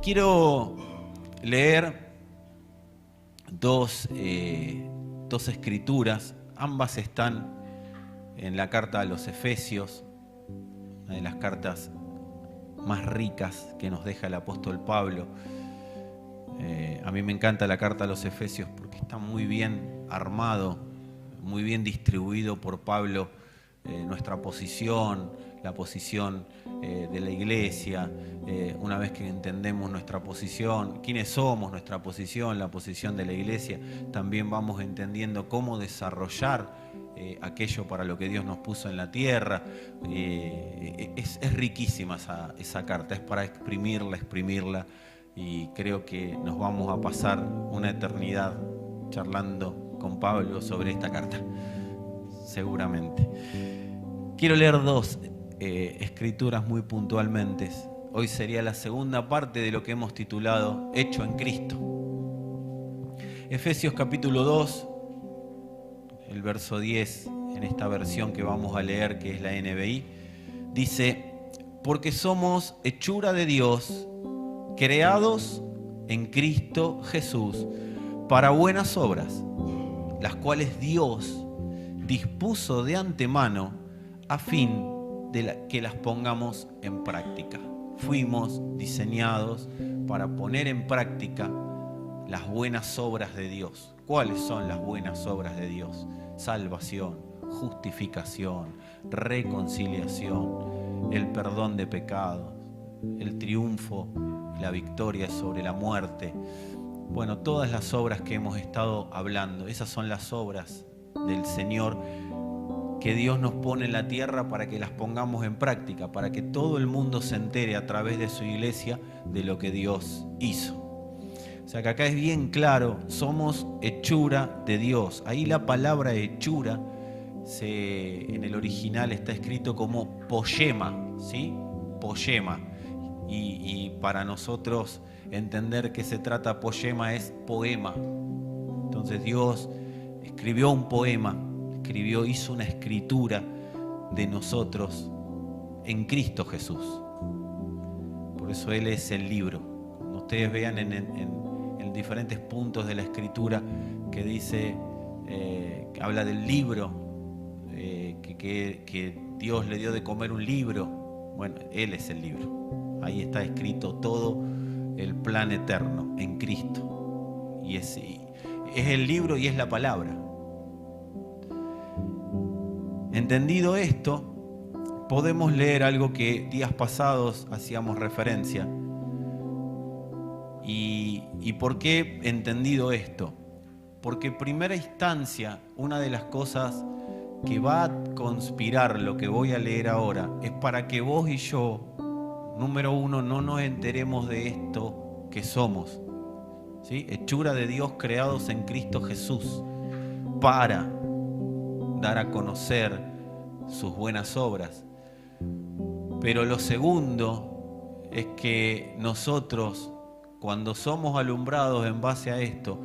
Quiero leer dos escrituras, ambas están en la carta a los Efesios, una de las cartas más ricas que nos deja el apóstol Pablo. A mí me encanta la carta a los Efesios porque está muy bien armado, muy bien distribuido por Pablo nuestra posición, la posición de la iglesia. Una vez que entendemos nuestra posición, quiénes somos, nuestra posición, la posición de la iglesia, también vamos entendiendo cómo desarrollar aquello para lo que Dios nos puso en la tierra. Es riquísima esa carta, es para exprimirla, y creo que nos vamos a pasar una eternidad charlando con Pablo sobre esta carta, seguramente. Quiero leer dos escrituras muy puntualmente. Hoy sería la segunda parte de lo que hemos titulado Hecho en Cristo. Efesios capítulo 2, el verso 10, en esta versión que vamos a leer, que es la NBI, dice: porque somos hechura de Dios, creados en Cristo Jesús, para buenas obras, las cuales Dios dispuso de antemano a fin de que las pongamos en práctica. Fuimos diseñados para poner en práctica las buenas obras de Dios. ¿Cuáles son las buenas obras de Dios? Salvación, justificación, reconciliación, el perdón de pecados, el triunfo, la victoria sobre la muerte. Bueno, todas las obras que hemos estado hablando, esas son las obras del Señor que Dios nos pone en la tierra para que las pongamos en práctica, para que todo el mundo se entere a través de su iglesia de lo que Dios hizo. O sea que acá es bien claro, somos hechura de Dios. Ahí la palabra hechura en el original está escrito como poema, ¿sí? Poema. Y para nosotros entender que se trata poema es poema. Entonces Dios escribió un poema, hizo una escritura de nosotros en Cristo Jesús. Por eso Él es el libro. Cuando ustedes vean en diferentes puntos de la escritura que dice, que habla del libro, que Dios le dio de comer un libro, bueno, Él es el libro. Ahí está escrito todo el plan eterno en Cristo. Y es el libro y es la palabra. Entendido esto, podemos leer algo que días pasados hacíamos referencia. ¿Y por qué entendido esto? Porque en primera instancia, una de las cosas que va a conspirar lo que voy a leer ahora es para que vos y yo, número uno, no nos enteremos de esto que somos, ¿sí? Hechura de Dios, creados en Cristo Jesús, para dar a conocer sus buenas obras. Pero lo segundo es que nosotros, cuando somos alumbrados en base a esto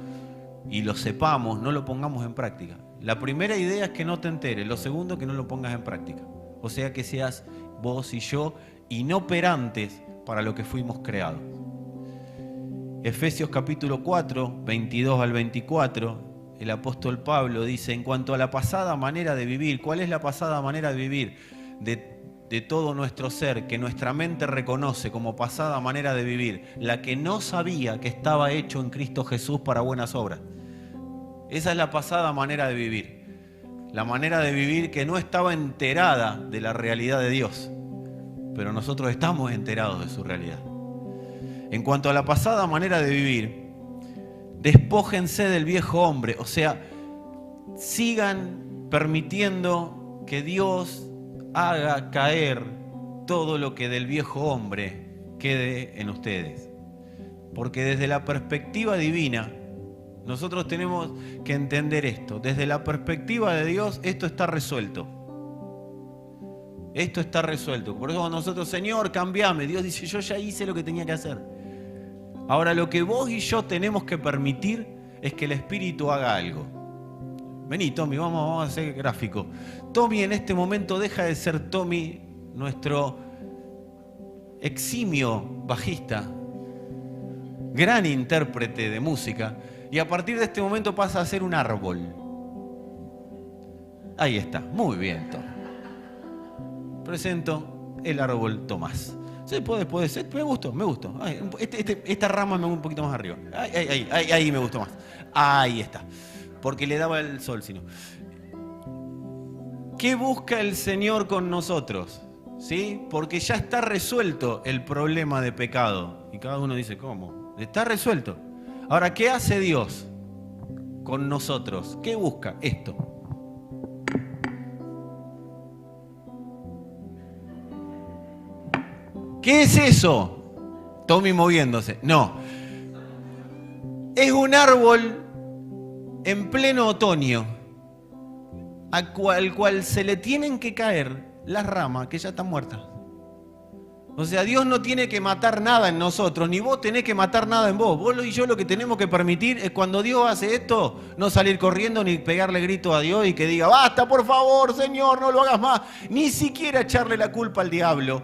y lo sepamos, no lo pongamos en práctica. La primera idea es que no te enteres, lo segundo que no lo pongas en práctica. O sea que seas vos y yo inoperantes para lo que fuimos creados. Efesios capítulo 4, 22 al 24, el apóstol Pablo dice: en cuanto a la pasada manera de vivir, ¿cuál es la pasada manera de vivir? De todo nuestro ser, que nuestra mente reconoce como pasada manera de vivir, la que no sabía que estaba hecho en Cristo Jesús para buenas obras. Esa es la pasada manera de vivir. La manera de vivir que no estaba enterada de la realidad de Dios, pero nosotros estamos enterados de su realidad. En cuanto a la pasada manera de vivir, despójense del viejo hombre, o sea, sigan permitiendo que Dios haga caer todo lo que del viejo hombre quede en ustedes. Porque desde la perspectiva divina, nosotros tenemos que entender esto. Desde la perspectiva de Dios, esto está resuelto. Esto está resuelto. Por eso nosotros, Señor, cambiame. Dios dice: yo ya hice lo que tenía que hacer. Ahora lo que vos y yo tenemos que permitir es que el Espíritu haga algo. Vení, Tommy, vamos a hacer gráfico. Tommy en este momento deja de ser Tommy, nuestro eximio bajista, gran intérprete de música, y a partir de este momento pasa a ser un árbol. Ahí está, muy bien, Tom. Presento el árbol Tomás. Sí, puede ser, me gustó. Ay, esta rama me va un poquito más arriba. Ahí me gustó más. Ahí está. Porque le daba el sol, sino. ¿Qué busca el Señor con nosotros? ¿Sí? Porque ya está resuelto el problema de pecado. Y cada uno dice, ¿cómo? Está resuelto. Ahora, ¿qué hace Dios con nosotros? ¿Qué busca? Esto. ¿Qué es eso? Tommy moviéndose. No. Es un árbol en pleno otoño, al cual se le tienen que caer las ramas que ya están muertas. O sea, Dios no tiene que matar nada en nosotros, ni vos tenés que matar nada en vos. Vos y yo lo que tenemos que permitir es cuando Dios hace esto, no salir corriendo ni pegarle grito a Dios y que diga, basta, por favor, Señor, no lo hagas más. Ni siquiera echarle la culpa al diablo.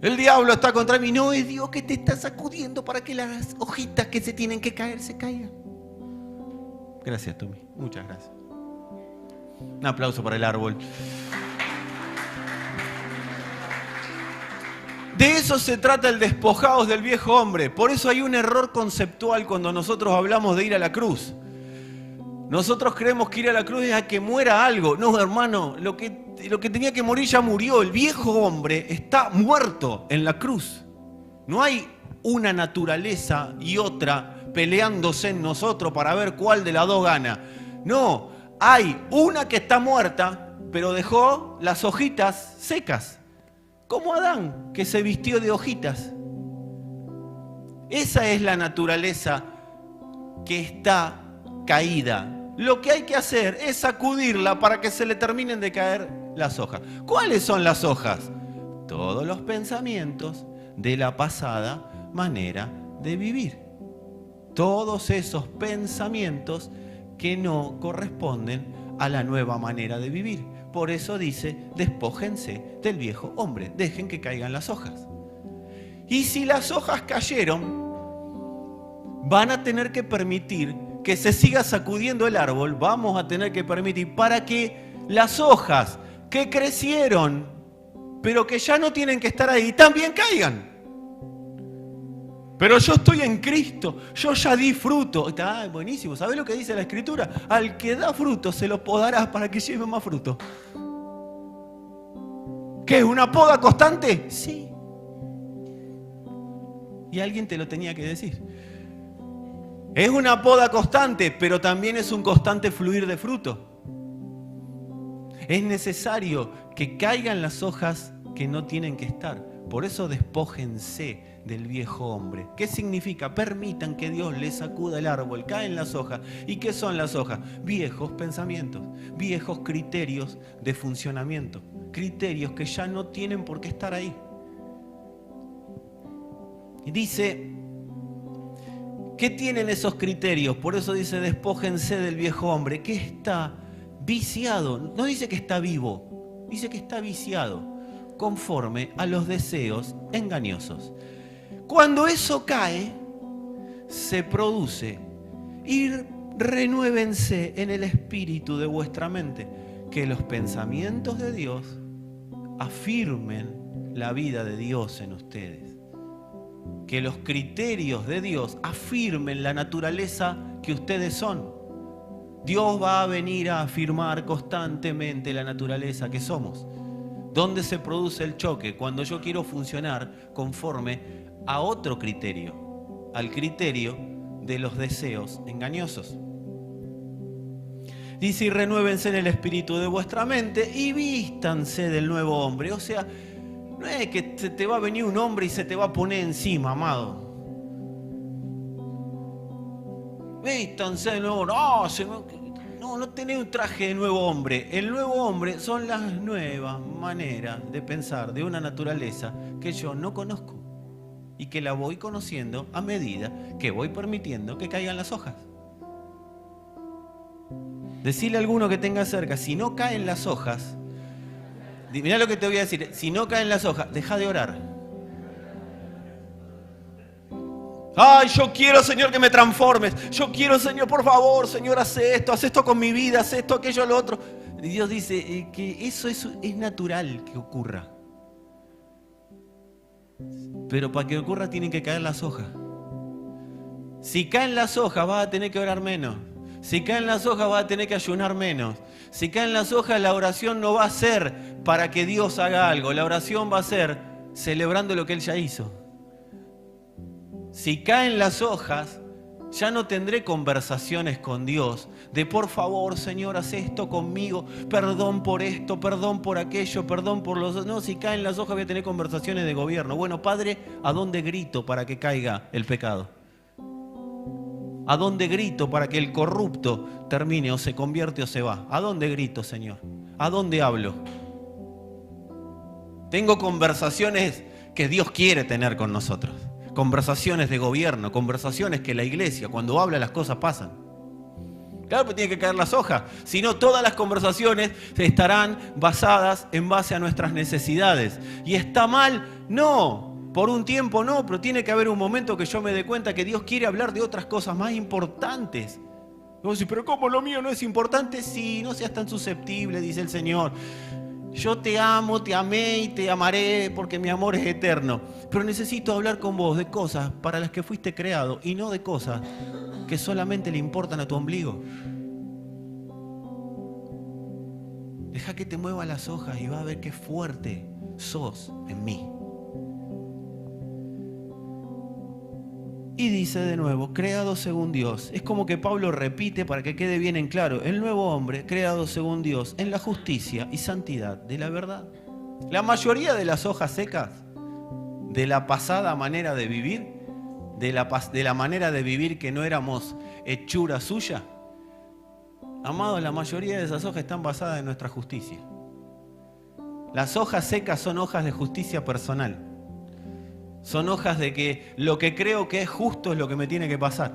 El diablo está contra mí. No, es Dios que te está sacudiendo para que las hojitas que se tienen que caer se caigan. Gracias, Tommy. Muchas gracias. Un aplauso para el árbol. De eso se trata el despojaos del viejo hombre. Por eso hay un error conceptual cuando nosotros hablamos de ir a la cruz. Nosotros creemos que ir a la cruz es a que muera algo. No, hermano, lo que tenía que morir ya murió. El viejo hombre está muerto en la cruz. No hay una naturaleza y otra peleándose en nosotros para ver cuál de las dos gana. No, hay una que está muerta, pero dejó las hojitas secas. Como Adán, que se vistió de hojitas. Esa es la naturaleza que está caída. Lo que hay que hacer es sacudirla para que se le terminen de caer las hojas. ¿Cuáles son las hojas? Todos los pensamientos de la pasada manera de vivir. Todos esos pensamientos que no corresponden a la nueva manera de vivir. Por eso dice, despójense del viejo hombre, dejen que caigan las hojas. Y si las hojas cayeron, van a tener que permitir que se siga sacudiendo el árbol, vamos a tener que permitir para que las hojas que crecieron, pero que ya no tienen que estar ahí, también caigan. Pero yo estoy en Cristo, yo ya di fruto. Está buenísimo, ¿sabés lo que dice la Escritura? Al que da fruto se lo podarás para que lleve más fruto. ¿Qué es una poda constante? Sí. Y alguien te lo tenía que decir. Es una poda constante, pero también es un constante fluir de fruto. Es necesario que caigan las hojas que no tienen que estar. Por eso despójense del viejo hombre. ¿Qué significa? Permitan que Dios les sacuda el árbol, caen las hojas. ¿Y qué son las hojas? Viejos pensamientos, viejos criterios de funcionamiento, criterios que ya no tienen por qué estar ahí. Y dice, ¿qué tienen esos criterios? Por eso dice, despójense del viejo hombre, que está viciado. No dice que está vivo, dice que está viciado, conforme a los deseos engañosos. Cuando eso cae, se produce y renuévense en el espíritu de vuestra mente, que los pensamientos de Dios afirmen la vida de Dios en ustedes. Que los criterios de Dios afirmen la naturaleza que ustedes son. Dios va a venir a afirmar constantemente la naturaleza que somos. ¿Dónde se produce el choque? Cuando yo quiero funcionar conforme a otro criterio, al criterio de los deseos engañosos. Dice, y renuévense en el espíritu de vuestra mente y vístanse del nuevo hombre. O sea, no es que te va a venir un hombre y se te va a poner encima, amado. Vístanse del nuevo hombre. No tenés un traje de nuevo hombre. El nuevo hombre son las nuevas maneras de pensar de una naturaleza que yo no conozco y que la voy conociendo a medida que voy permitiendo que caigan las hojas. Decirle a alguno que tenga cerca, si no caen las hojas, mirá lo que te voy a decir, si no caen las hojas, deja de orar. Ay, yo quiero, Señor, que me transformes. Yo quiero, Señor, por favor, Señor, haz esto con mi vida, haz esto, aquello, lo otro. Y Dios dice que eso es natural que ocurra. Pero para que ocurra tienen que caer las hojas. Si caen las hojas vas a tener que orar menos. Si caen las hojas vas a tener que ayunar menos. Si caen las hojas la oración no va a ser para que Dios haga algo. La oración va a ser celebrando lo que Él ya hizo. Si caen las hojas, ya no tendré conversaciones con Dios de por favor, Señor, haz esto conmigo, perdón por esto, perdón por aquello, perdón por los... No, si caen las hojas voy a tener conversaciones de gobierno. Bueno, Padre, ¿a dónde grito para que caiga el pecado? ¿A dónde grito para que el corrupto termine o se convierte o se va? ¿A dónde grito, Señor? ¿A dónde hablo? Tengo conversaciones que Dios quiere tener con nosotros. Conversaciones de gobierno, conversaciones que la iglesia, cuando habla, las cosas pasan. Claro que tiene que caer las hojas. Si no, todas las conversaciones estarán basadas en base a nuestras necesidades. ¿Y está mal? No. Por un tiempo no, pero tiene que haber un momento que yo me dé cuenta que Dios quiere hablar de otras cosas más importantes. Vos decís, pero ¿cómo lo mío no es importante? Sí, no seas tan susceptible, dice el Señor. Yo te amo, te amé y te amaré porque mi amor es eterno. Pero necesito hablar con vos de cosas para las que fuiste creado y no de cosas que solamente le importan a tu ombligo. Deja que te mueva las hojas y va a ver qué fuerte sos en mí. Y dice de nuevo, creado según Dios. Es como que Pablo repite para que quede bien en claro. El nuevo hombre, creado según Dios, en la justicia y santidad de la verdad. La mayoría de las hojas secas, de la pasada manera de vivir, de la manera de vivir que no éramos hechura suya, amados, la mayoría de esas hojas están basadas en nuestra justicia. Las hojas secas son hojas de justicia personal. Son hojas de que lo que creo que es justo es lo que me tiene que pasar.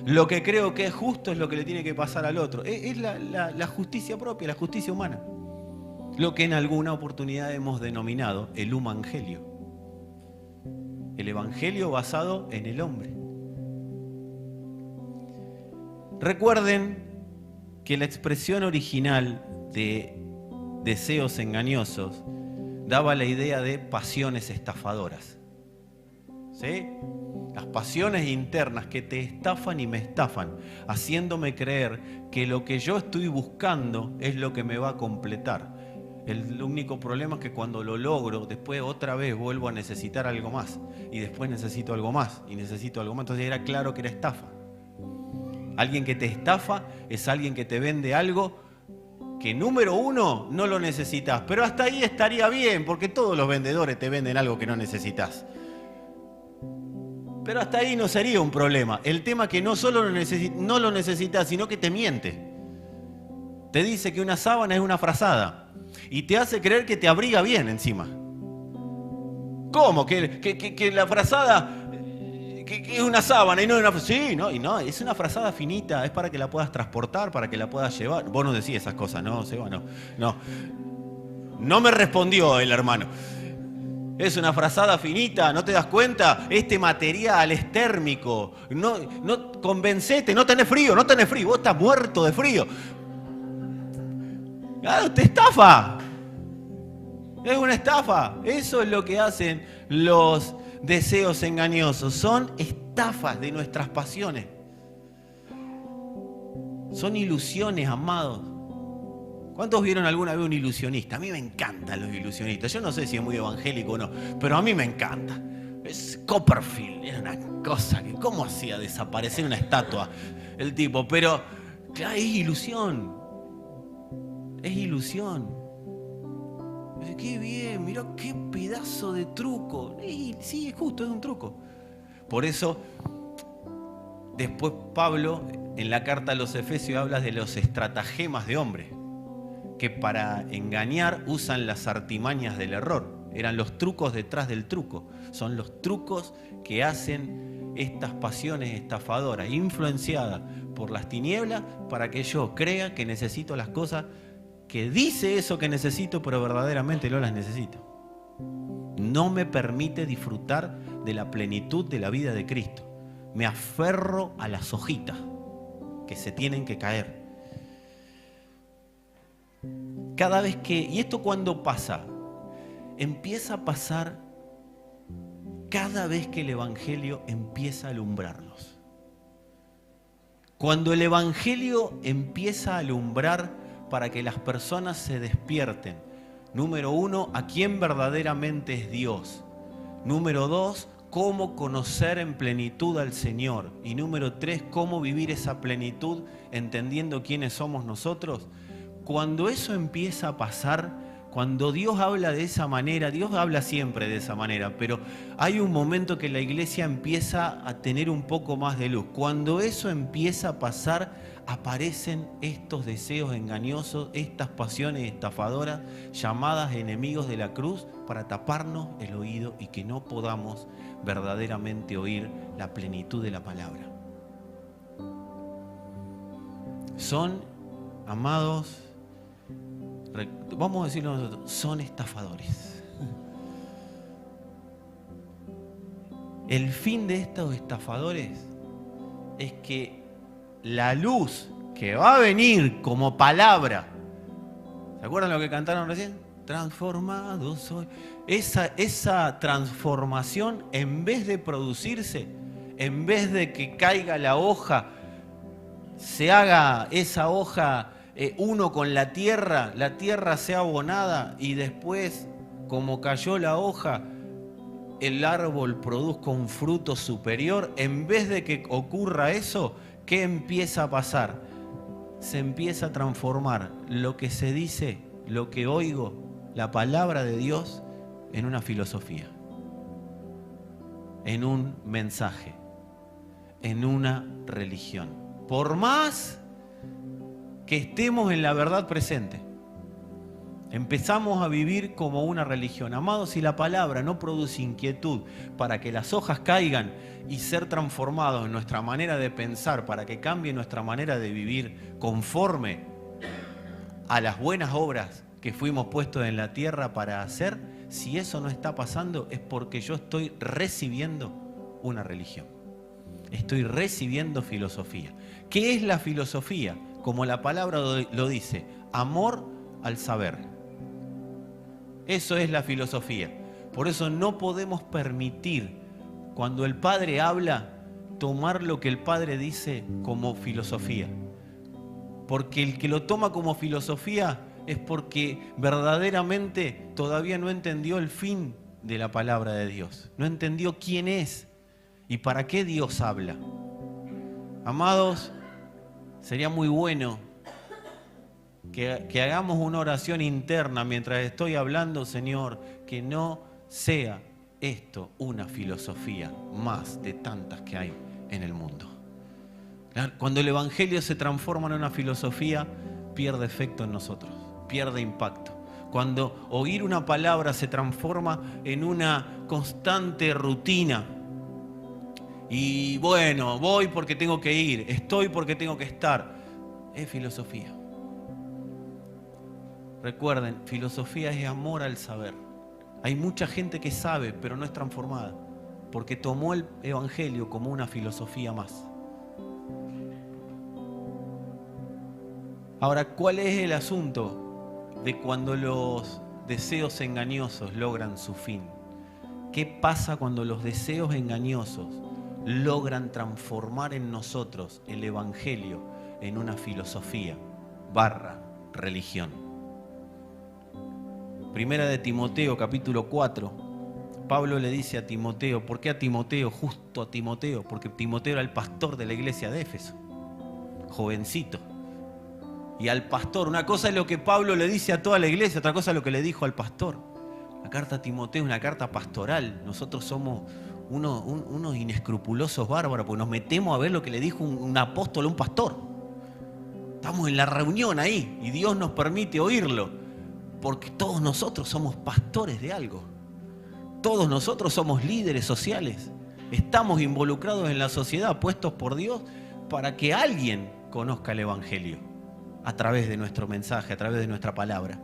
Lo que creo que es justo es lo que le tiene que pasar al otro. Es la justicia propia, la justicia humana. Lo que en alguna oportunidad hemos denominado el humangelio. El evangelio basado en el hombre. Recuerden que la expresión original de deseos engañosos daba la idea de pasiones estafadoras. ¿Sí? Las pasiones internas que te estafan y me estafan, haciéndome creer que lo que yo estoy buscando es lo que me va a completar. El único problema es que cuando lo logro, después otra vez vuelvo a necesitar algo más. Y después necesito algo más, y necesito algo más. Entonces era claro que era estafa. Alguien que te estafa es alguien que te vende algo que, número uno, no lo necesitas. Pero hasta ahí estaría bien, porque todos los vendedores te venden algo que no necesitas. Pero hasta ahí no sería un problema. El tema es que no solo no lo necesitas, sino que te miente. Te dice que una sábana es una frazada y te hace creer que te abriga bien encima. ¿Cómo? Que la frazada que es una sábana y no es una frazada. Sí, no, y no, es una frazada finita, es para que la puedas transportar, para que la puedas llevar. Vos no decís esas cosas, ¿no, Seba? No. No me respondió el hermano. Es una frazada finita, ¿no te das cuenta? Este material es térmico. No convencete, no tenés frío, vos estás muerto de frío. Claro, te estafa. Es una estafa. Eso es lo que hacen los deseos engañosos. Son estafas de nuestras pasiones. Son ilusiones, amados. ¿Cuántos vieron alguna vez un ilusionista? A mí me encantan los ilusionistas. Yo no sé si es muy evangélico o no, pero a mí me encanta. Es Copperfield, era una cosa que cómo hacía desaparecer una estatua el tipo, pero claro, es ilusión. Es ilusión. Qué bien, mirá qué pedazo de truco. Sí, es justo, es un truco. Por eso, después Pablo, en la carta a los Efesios, habla de los estratagemas de hombre, que para engañar usan las artimañas del error. Eran los trucos detrás del truco. Son los trucos que hacen estas pasiones estafadoras, influenciadas por las tinieblas, para que yo crea que necesito las cosas que dice eso que necesito, pero verdaderamente no las necesito. No me permite disfrutar de la plenitud de la vida de Cristo. me aferro a las hojitas que se tienen que caer. Cada vez que, ¿y esto cuándo pasa? Empieza a pasar cada vez que el Evangelio empieza a alumbrarnos. Cuando el Evangelio empieza a alumbrar para que las personas se despierten. Número 1, ¿a quién verdaderamente es Dios? Número 2, cómo conocer en plenitud al Señor. Y número 3, cómo vivir esa plenitud entendiendo quiénes somos nosotros. Cuando eso empieza a pasar, cuando Dios habla de esa manera, Dios habla siempre de esa manera, pero hay un momento que la iglesia empieza a tener un poco más de luz. Cuando eso empieza a pasar, aparecen estos deseos engañosos, estas pasiones estafadoras, llamadas enemigos de la cruz, para taparnos el oído y que no podamos verdaderamente oír la plenitud de la palabra. Son, amados, vamos a decirlo nosotros, son estafadores. El fin de estos estafadores es que la luz que va a venir como palabra, ¿se acuerdan lo que cantaron recién? Transformado soy. Esa transformación, en vez de producirse, en vez de que caiga la hoja, se haga esa hoja uno con la tierra sea abonada y después, como cayó la hoja, el árbol produzca un fruto superior. En vez de que ocurra eso, ¿qué empieza a pasar? Se empieza a transformar lo que se dice, lo que oigo, la palabra de Dios, en una filosofía, en un mensaje, en una religión. Por más que estemos en la verdad presente, empezamos a vivir como una religión. Amados, si la palabra no produce inquietud para que las hojas caigan y ser transformados en nuestra manera de pensar, para que cambie nuestra manera de vivir conforme a las buenas obras que fuimos puestos en la tierra para hacer, si eso no está pasando es porque yo estoy recibiendo una religión. Estoy recibiendo filosofía. ¿Qué es la filosofía? Como la palabra lo dice, amor al saber. Eso es la filosofía. Por eso no podemos permitir, cuando el Padre habla, tomar lo que el Padre dice como filosofía. Porque el que lo toma como filosofía es porque verdaderamente todavía no entendió el fin de la palabra de Dios. No entendió quién es y para qué Dios habla. Amados, sería muy bueno que hagamos una oración interna mientras estoy hablando, Señor, que no sea esto una filosofía más de tantas que hay en el mundo. Cuando el Evangelio se transforma en una filosofía, pierde efecto en nosotros, pierde impacto. Cuando oír una palabra se transforma en una constante rutina, y bueno, voy porque tengo que ir, estoy porque tengo que estar, es filosofía. Recuerden, filosofía es amor al saber. Hay mucha gente que sabe, pero no es transformada, porque tomó el Evangelio como una filosofía más. Ahora, ¿cuál es el asunto de cuando los deseos engañosos logran su fin? ¿Qué pasa cuando los deseos engañosos logran transformar en nosotros el Evangelio en una filosofía / religión? Primera de Timoteo, capítulo 4, Pablo le dice a Timoteo, ¿por qué a Timoteo? Justo a Timoteo, porque Timoteo era el pastor de la iglesia de Éfeso, jovencito. Y al pastor, una cosa es lo que Pablo le dice a toda la iglesia, otra cosa es lo que le dijo al pastor. La carta a Timoteo es una carta pastoral. Nosotros somos unos inescrupulosos bárbaros, porque nos metemos a ver lo que le dijo un apóstol a un pastor. Estamos en la reunión ahí y Dios nos permite oírlo, porque todos nosotros somos pastores de algo. Todos nosotros somos líderes sociales. Estamos involucrados en la sociedad, puestos por Dios para que alguien conozca el Evangelio a través de nuestro mensaje, a través de nuestra palabra.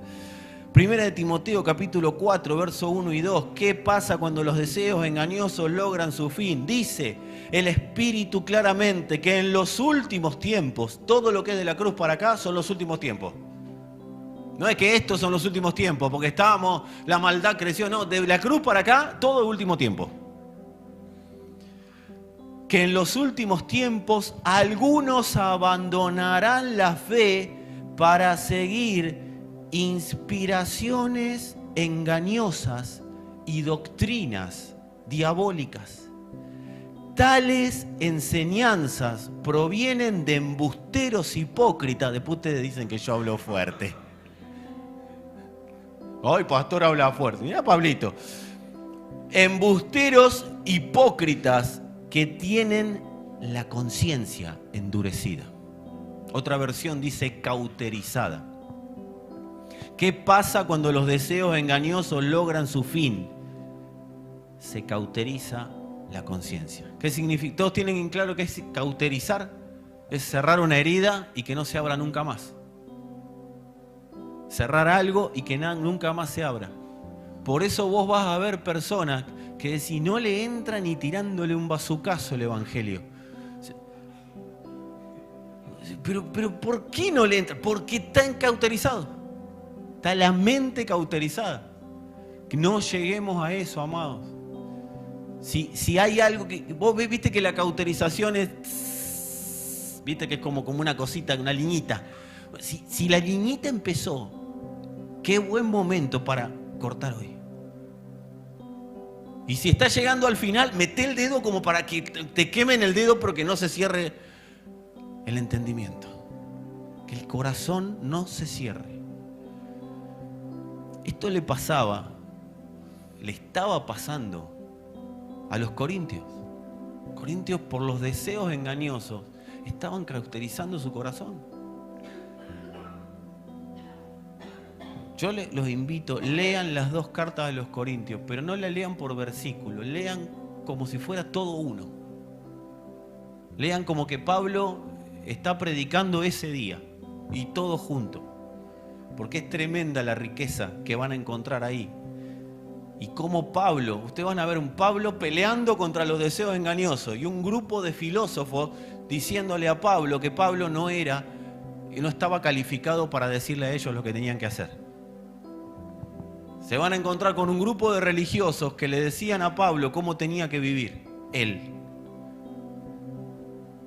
Primera de Timoteo capítulo 4, verso 1 y 2. ¿Qué pasa cuando los deseos engañosos logran su fin? Dice el Espíritu claramente que en los últimos tiempos, todo lo que es de la cruz para acá son los últimos tiempos. No es que estos son los últimos tiempos, porque estábamos, la maldad creció, no, de la cruz para acá, todo el último tiempo. Que en los últimos tiempos algunos abandonarán la fe para seguir inspiraciones engañosas y doctrinas diabólicas. Tales enseñanzas provienen de embusteros hipócritas. Después ustedes dicen que yo hablo fuerte. Hoy pastor habla fuerte. Mira, Pablito. Embusteros hipócritas que tienen la conciencia endurecida. Otra versión dice cauterizada. ¿Qué pasa cuando los deseos engañosos logran su fin? Se cauteriza la conciencia. ¿Qué significa? Todos tienen en claro que es cauterizar. Es cerrar una herida y que no se abra nunca más. Cerrar algo y que nunca más se abra. Por eso vos vas a ver personas que si no le entran ni tirándole un bazucazo el evangelio. Pero ¿por qué no le entra? Porque están cauterizados. Está la mente cauterizada. Que no lleguemos a eso, amados. Si hay algo que... Vos viste que la cauterización es... Viste que es como una cosita, una liñita. Si la liñita empezó, qué buen momento para cortar hoy. Y si está llegando al final, mete el dedo como para que te quemen el dedo, pero que no se cierre el entendimiento. Que el corazón no se cierre. Esto le estaba pasando a los corintios. Corintios, por los deseos engañosos, estaban caracterizando su corazón. Yo los invito, lean las 2 cartas de los Corintios, pero no la lean por versículo, lean como si fuera todo uno. Lean como que Pablo está predicando ese día y todo junto. Porque es tremenda la riqueza que van a encontrar ahí. Y como Pablo, ustedes van a ver un Pablo peleando contra los deseos engañosos y un grupo de filósofos diciéndole a Pablo que Pablo no estaba calificado para decirle a ellos lo que tenían que hacer. Se van a encontrar con un grupo de religiosos que le decían a Pablo cómo tenía que vivir él.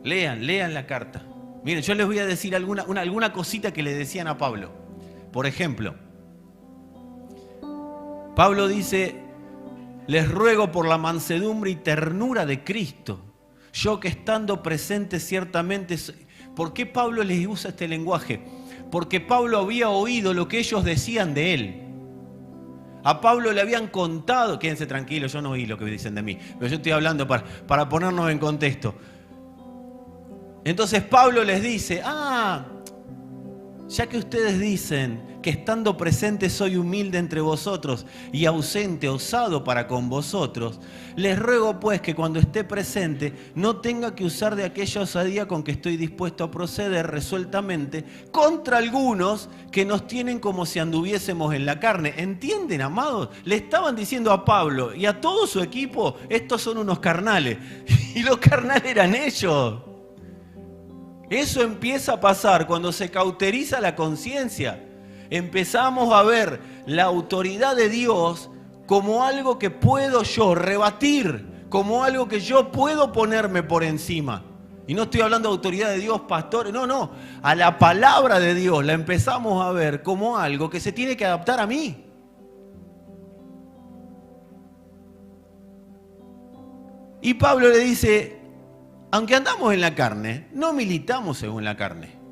Lean la carta. Miren, yo les voy a decir alguna cosita que le decían a Pablo. Por ejemplo, Pablo dice, les ruego por la mansedumbre y ternura de Cristo, yo que estando presente ciertamente... ¿Por qué Pablo les usa este lenguaje? Porque Pablo había oído lo que ellos decían de él. A Pablo le habían contado, quédense tranquilos, yo no oí lo que dicen de mí, pero yo estoy hablando para ponernos en contexto. Entonces Pablo les dice, ya que ustedes dicen que estando presente soy humilde entre vosotros y ausente, osado para con vosotros, les ruego pues que cuando esté presente no tenga que usar de aquella osadía con que estoy dispuesto a proceder resueltamente contra algunos que nos tienen como si anduviésemos en la carne. ¿Entienden, amados? Le estaban diciendo a Pablo y a todo su equipo, estos son unos carnales. Y los carnales eran ellos. Eso empieza a pasar cuando se cauteriza la conciencia. Empezamos a ver la autoridad de Dios como algo que puedo yo rebatir, como algo que yo puedo ponerme por encima. Y no estoy hablando de autoridad de Dios, pastores, no. A la palabra de Dios la empezamos a ver como algo que se tiene que adaptar a mí. Y Pablo le dice, aunque andamos en la carne, no militamos según la carne.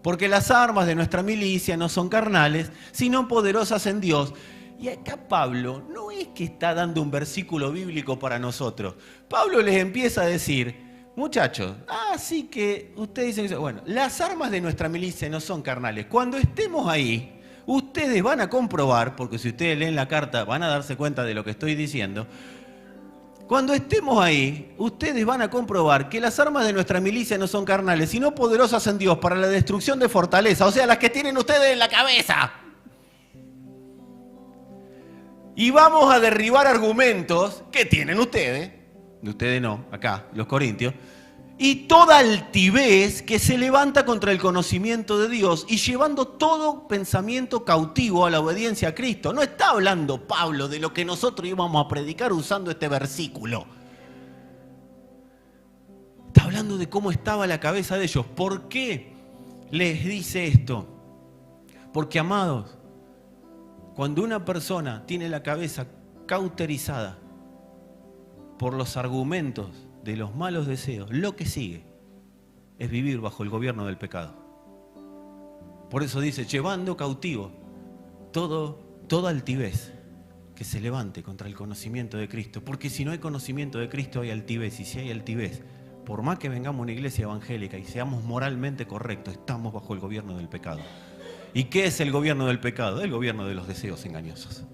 Porque las armas de nuestra milicia no son carnales, sino poderosas en Dios. Y acá Pablo no es que está dando un versículo bíblico para nosotros. Pablo les empieza a decir, muchachos, así que ustedes dicen, bueno, las armas de nuestra milicia no son carnales. Cuando estemos ahí, ustedes van a comprobar, porque si ustedes leen la carta van a darse cuenta de lo que estoy diciendo. Cuando estemos ahí, ustedes van a comprobar que las armas de nuestra milicia no son carnales, sino poderosas en Dios para la destrucción de fortaleza, o sea, las que tienen ustedes en la cabeza. Y vamos a derribar argumentos que tienen ustedes, de ustedes no, acá, los corintios, y toda altivez que se levanta contra el conocimiento de Dios y llevando todo pensamiento cautivo a la obediencia a Cristo. No está hablando Pablo de lo que nosotros íbamos a predicar usando este versículo. Está hablando de cómo estaba la cabeza de ellos. ¿Por qué les dice esto? Porque, amados, cuando una persona tiene la cabeza cauterizada por los argumentos de los malos deseos, lo que sigue es vivir bajo el gobierno del pecado. Por eso dice, llevando cautivo toda altivez que se levante contra el conocimiento de Cristo. Porque si no hay conocimiento de Cristo hay altivez, y si hay altivez, por más que vengamos a una iglesia evangélica y seamos moralmente correctos, estamos bajo el gobierno del pecado. ¿Y qué es el gobierno del pecado? El gobierno de los deseos engañosos.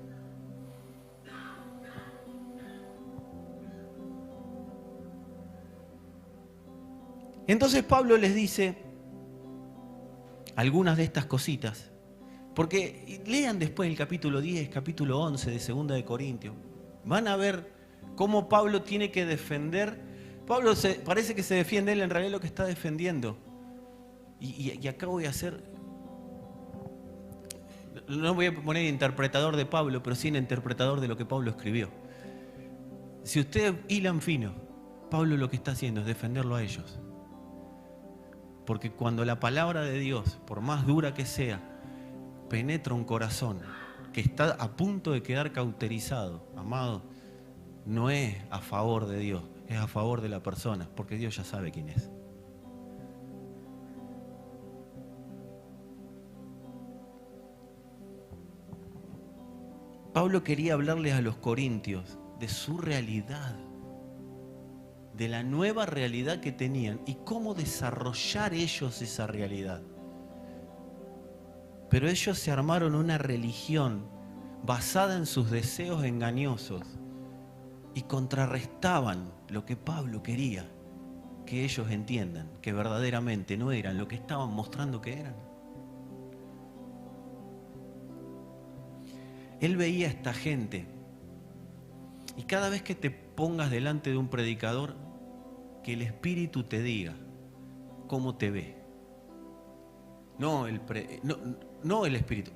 Entonces Pablo les dice algunas de estas cositas, porque lean después el capítulo 10, capítulo 11 de 2 de Corintios. Van a ver cómo Pablo tiene que defender. Pablo parece que se defiende él, en realidad lo que está defendiendo. Y acá voy a hacer, no voy a poner interpretador de Pablo, pero sí interpretador de lo que Pablo escribió. Si ustedes hilan fino, Pablo lo que está haciendo es defenderlo a ellos. Porque cuando la palabra de Dios, por más dura que sea, penetra un corazón que está a punto de quedar cauterizado, amado, no es a favor de Dios, es a favor de la persona, porque Dios ya sabe quién es. Pablo quería hablarles a los corintios de su realidad, de la nueva realidad que tenían y cómo desarrollar ellos esa realidad. Pero ellos se armaron una religión basada en sus deseos engañosos y contrarrestaban lo que Pablo quería que ellos entiendan, que verdaderamente no eran lo que estaban mostrando que eran. Él veía a esta gente y cada vez que te pongas delante de un predicador, que el Espíritu te diga cómo te ve. No el Espíritu.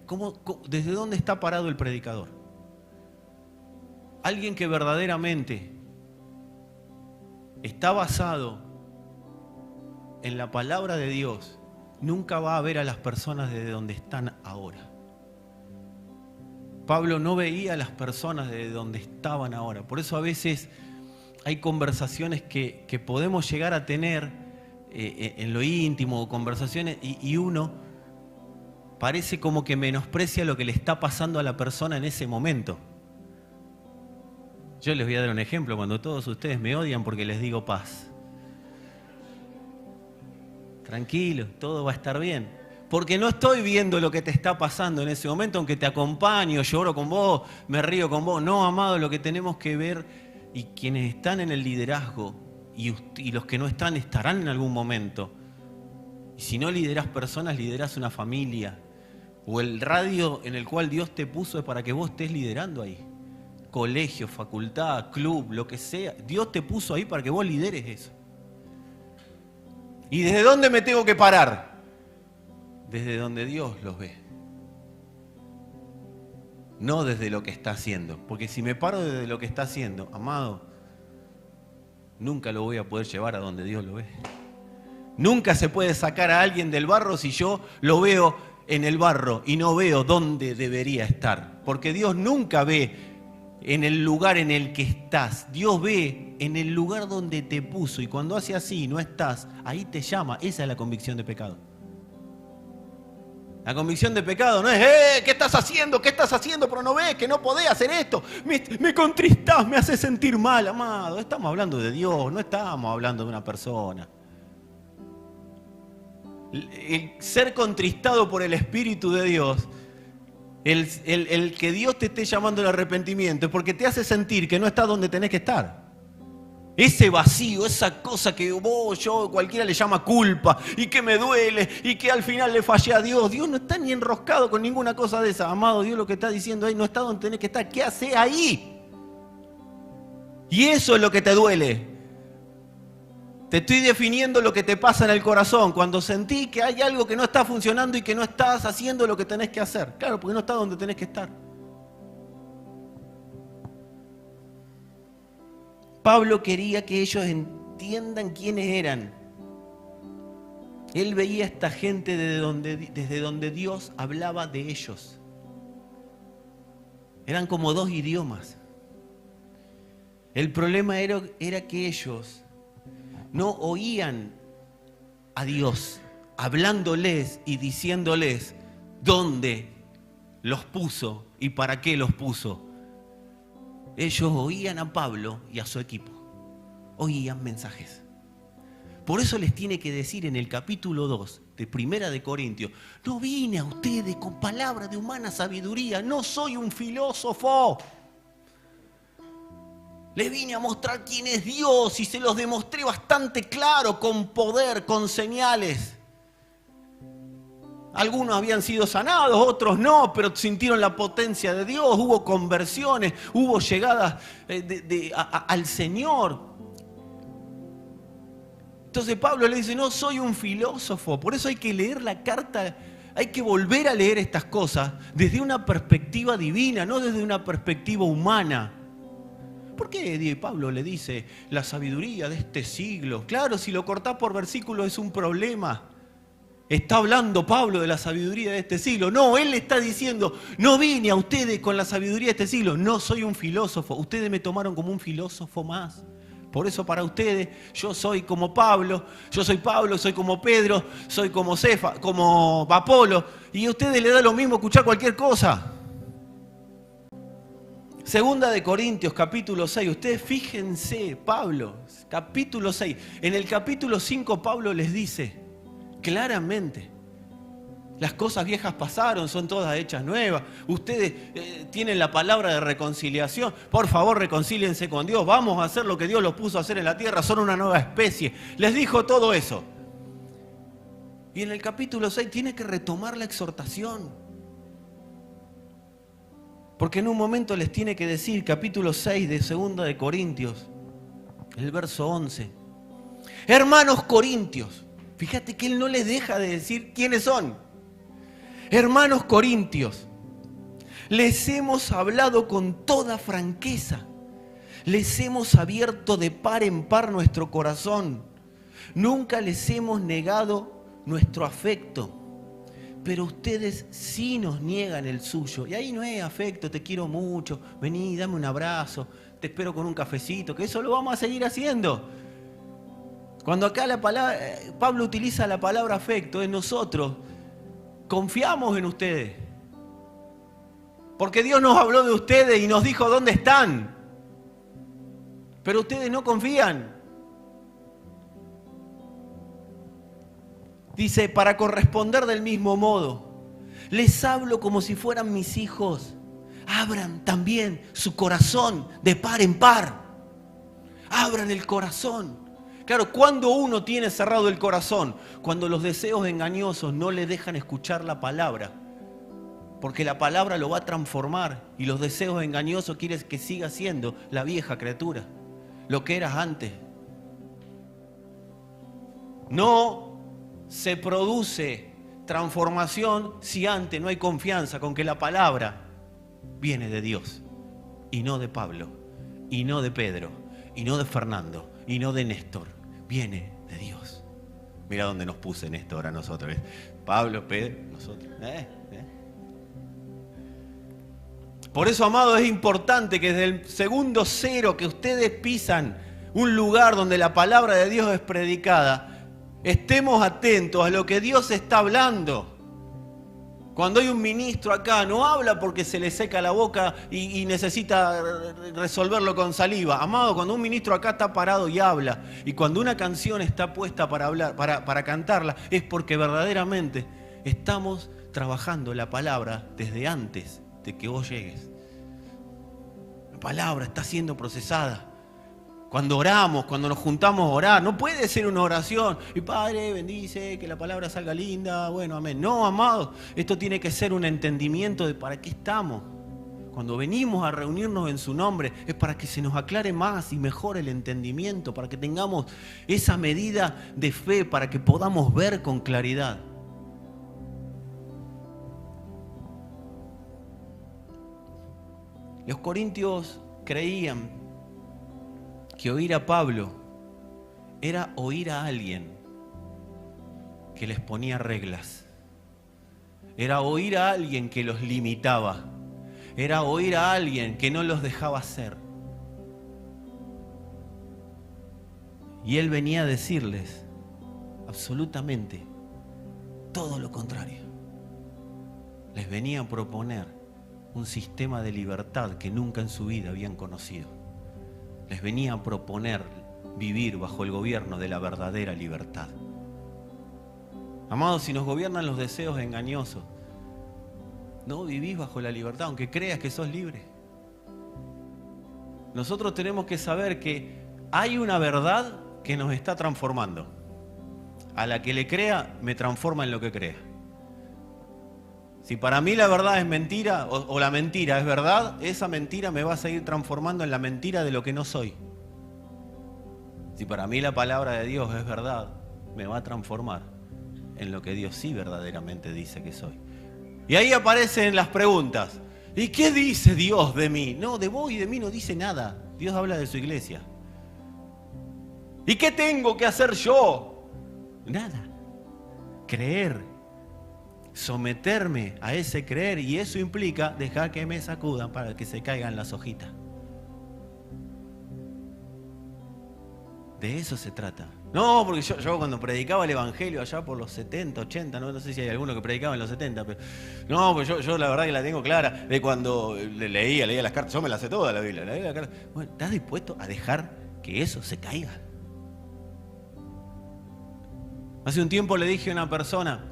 ¿Desde dónde está parado el predicador? Alguien que verdaderamente está basado en la palabra de Dios nunca va a ver a las personas desde donde están ahora. Pablo no veía a las personas desde donde estaban ahora. Por eso a veces hay conversaciones que podemos llegar a tener en lo íntimo, conversaciones, y uno parece como que menosprecia lo que le está pasando a la persona en ese momento. Yo les voy a dar un ejemplo, cuando todos ustedes me odian porque les digo paz. Tranquilo, todo va a estar bien. Porque no estoy viendo lo que te está pasando en ese momento, aunque te acompaño, lloro con vos, me río con vos. No, amado, lo que tenemos que ver, y quienes están en el liderazgo y los que no están estarán en algún momento. Y si no liderás personas, liderás una familia. O el radio en el cual Dios te puso es para que vos estés liderando ahí. Colegio, facultad, club, lo que sea. Dios te puso ahí para que vos lideres eso. ¿Y desde dónde me tengo que parar? Desde donde Dios los ve. No desde lo que está haciendo. Porque si me paro desde lo que está haciendo, amado, nunca lo voy a poder llevar a donde Dios lo ve. Nunca se puede sacar a alguien del barro si yo lo veo en el barro y no veo dónde debería estar. Porque Dios nunca ve en el lugar en el que estás. Dios ve en el lugar donde te puso. Y cuando hace así y no estás, ahí te llama. Esa es la convicción de pecado. La convicción de pecado no es, ¿qué estás haciendo? ¿Qué estás haciendo? Pero no ves que no podés hacer esto. Me contristás, me haces sentir mal, amado. Estamos hablando de Dios, no estamos hablando de una persona. El ser contristado por el Espíritu de Dios, el que Dios te esté llamando al arrepentimiento, es porque te hace sentir que no estás donde tenés que estar. ese vacío, esa cosa que cualquiera le llama culpa y que me duele y que al final le fallé a Dios. Dios no está ni enroscado con ninguna cosa de esa. Amado, Dios lo que está diciendo ahí no está donde tenés que estar. ¿Qué haces ahí? Y eso es lo que te duele. Te estoy definiendo lo que te pasa en el corazón cuando sentís que hay algo que no está funcionando y que no estás haciendo lo que tenés que hacer. Claro, porque no estás donde tenés que estar. Pablo quería que ellos entiendan quiénes eran. Él veía a esta gente desde donde Dios hablaba de ellos. Eran como dos idiomas. El problema era que ellos no oían a Dios hablándoles y diciéndoles dónde los puso y para qué los puso. Ellos oían a Pablo y a su equipo. Oían mensajes. Por eso les tiene que decir en el capítulo 2 de Primera de Corintios: no vine a ustedes con palabras de humana sabiduría, no soy un filósofo. Les vine a mostrar quién es Dios y se los demostré bastante claro, con poder, con señales. Algunos habían sido sanados, otros no, pero sintieron la potencia de Dios, hubo conversiones, hubo llegadas al Señor. Entonces Pablo le dice: no soy un filósofo. Por eso hay que leer la carta, hay que volver a leer estas cosas desde una perspectiva divina, no desde una perspectiva humana. ¿Por qué Pablo le dice la sabiduría de este siglo? Claro, si lo cortás por versículos es un problema. Está hablando Pablo de la sabiduría de este siglo. No, él le está diciendo: no vine a ustedes con la sabiduría de este siglo. No soy un filósofo. Ustedes me tomaron como un filósofo más. Por eso para ustedes yo soy como Pablo. Yo soy Pablo, soy como Pedro, soy como Cefa, como Apolo. Y a ustedes les da lo mismo escuchar cualquier cosa. Segunda de Corintios, capítulo 6. Ustedes fíjense, Pablo, capítulo 6. En el capítulo 5 Pablo les dice claramente: las cosas viejas pasaron, son todas hechas nuevas. Ustedes tienen la palabra de reconciliación. Por favor, reconcíliense con Dios. Vamos a hacer lo que Dios los puso a hacer en la tierra. Son una nueva especie. Les dijo todo eso. Y en el capítulo 6 tiene que retomar la exhortación. Porque en un momento les tiene que decir, capítulo 6 de Segunda de Corintios, el verso 11. Hermanos corintios. Fíjate que él no les deja de decir quiénes son. Hermanos corintios, les hemos hablado con toda franqueza. Les hemos abierto de par en par nuestro corazón. Nunca les hemos negado nuestro afecto. Pero ustedes sí nos niegan el suyo. Y ahí no es afecto, te quiero mucho, vení, dame un abrazo, te espero con un cafecito, que eso lo vamos a seguir haciendo. Cuando acá Pablo utiliza la palabra afecto, es nosotros confiamos en ustedes. Porque Dios nos habló de ustedes y nos dijo dónde están. Pero ustedes no confían. Dice: para corresponder del mismo modo, les hablo como si fueran mis hijos. Abran también su corazón de par en par. Abran el corazón. Claro, cuando uno tiene cerrado el corazón, cuando los deseos engañosos no le dejan escuchar la palabra, porque la palabra lo va a transformar y los deseos engañosos quieren que siga siendo la vieja criatura, lo que eras antes. No se produce transformación si antes no hay confianza con que la palabra viene de Dios y no de Pablo, y no de Pedro, y no de Fernando, y no de Néstor. Viene de Dios. Mira dónde nos puse Néstor a nosotros. Pablo, Pedro, nosotros. Por eso, amado, es importante que desde el segundo cero que ustedes pisan un lugar donde la palabra de Dios es predicada, estemos atentos a lo que Dios está hablando. Cuando hay un ministro acá, no habla porque se le seca la boca y necesita resolverlo con saliva. Amado, cuando un ministro acá está parado y habla, y cuando una canción está puesta para hablar, para cantarla, es porque verdaderamente estamos trabajando la palabra desde antes de que vos llegues. La palabra está siendo procesada. Cuando oramos, cuando nos juntamos a orar, no puede ser una oración. Y Padre, bendice, que la palabra salga linda, bueno, amén. No, amados, esto tiene que ser un entendimiento de para qué estamos. Cuando venimos a reunirnos en su nombre, es para que se nos aclare más y mejor el entendimiento, para que tengamos esa medida de fe, para que podamos ver con claridad. Los corintios creían que oír a Pablo era oír a alguien que les ponía reglas. Era oír a alguien que los limitaba. Era oír a alguien que no los dejaba ser. Y él venía a decirles absolutamente todo lo contrario. Les venía a proponer un sistema de libertad que nunca en su vida habían conocido. Les venía a proponer vivir bajo el gobierno de la verdadera libertad. Amados, si nos gobiernan los deseos engañosos, no vivís bajo la libertad, aunque creas que sos libre. Nosotros tenemos que saber que hay una verdad que nos está transformando. A la que le crea, me transforma en lo que crea. Si para mí la verdad es mentira o la mentira es verdad, esa mentira me va a seguir transformando en la mentira de lo que no soy. Si para mí la palabra de Dios es verdad, me va a transformar en lo que Dios sí verdaderamente dice que soy. Y ahí aparecen las preguntas. ¿Y qué dice Dios de mí? No, de vos y de mí no dice nada. Dios habla de su iglesia. ¿Y qué tengo que hacer yo? Nada. Creer. Someterme a ese creer, y eso implica dejar que me sacudan para que se caigan las hojitas. De eso se trata. No, porque yo cuando predicaba el evangelio allá por los 70, 80, no sé si hay alguno que predicaba en los 70, pero no, pues yo la verdad que la tengo clara de cuando leía las cartas, yo me las sé todas la Biblia, leía las cartas. Bueno, ¿estás dispuesto a dejar que eso se caiga? Hace un tiempo le dije a una persona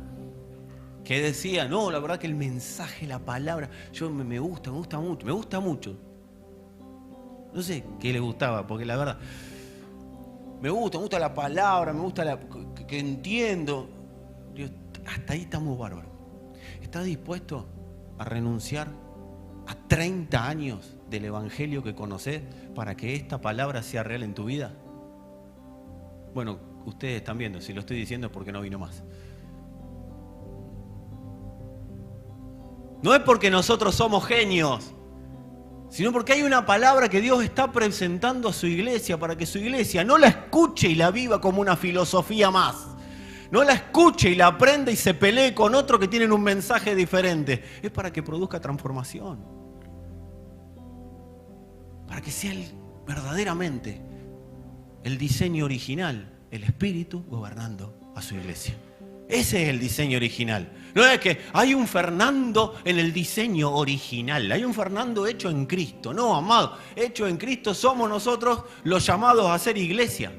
que decía, no, la verdad que el mensaje, la palabra, me gusta mucho. No sé qué le gustaba, porque la verdad, me gusta la palabra, me gusta que entiendo. Dios, hasta ahí estamos bárbaros. ¿Estás dispuesto a renunciar a 30 años del evangelio que conocés para que esta palabra sea real en tu vida? Bueno, ustedes están viendo, si lo estoy diciendo es porque no vino más. No es porque nosotros somos genios, sino porque hay una palabra que Dios está presentando a su iglesia para que su iglesia no la escuche y la viva como una filosofía más. No la escuche y la aprenda y se pelee con otro que tienen un mensaje diferente. Es para que produzca transformación. Para que sea verdaderamente el diseño original, el Espíritu gobernando a su iglesia. Ese es el diseño original. No es que hay un Fernando en el diseño original. Hay un Fernando hecho en Cristo. No, amado. Hecho en Cristo somos nosotros los llamados a ser iglesia.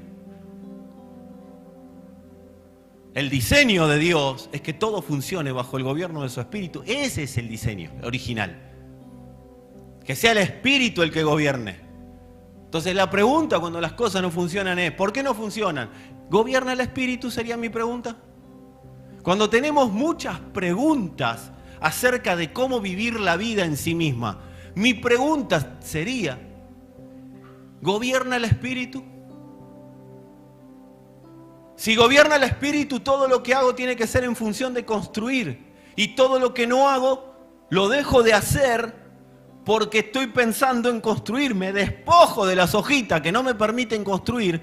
El diseño de Dios es que todo funcione bajo el gobierno de su Espíritu. Ese es el diseño original. Que sea el Espíritu el que gobierne. Entonces la pregunta cuando las cosas no funcionan es, ¿por qué no funcionan? ¿Gobierna el Espíritu? Sería mi pregunta. Cuando tenemos muchas preguntas acerca de cómo vivir la vida en sí misma, mi pregunta sería, ¿gobierna el Espíritu? Si gobierna el Espíritu, todo lo que hago tiene que ser en función de construir. Y todo lo que no hago, lo dejo de hacer porque estoy pensando en construir. Me despojo de las hojitas que no me permiten construir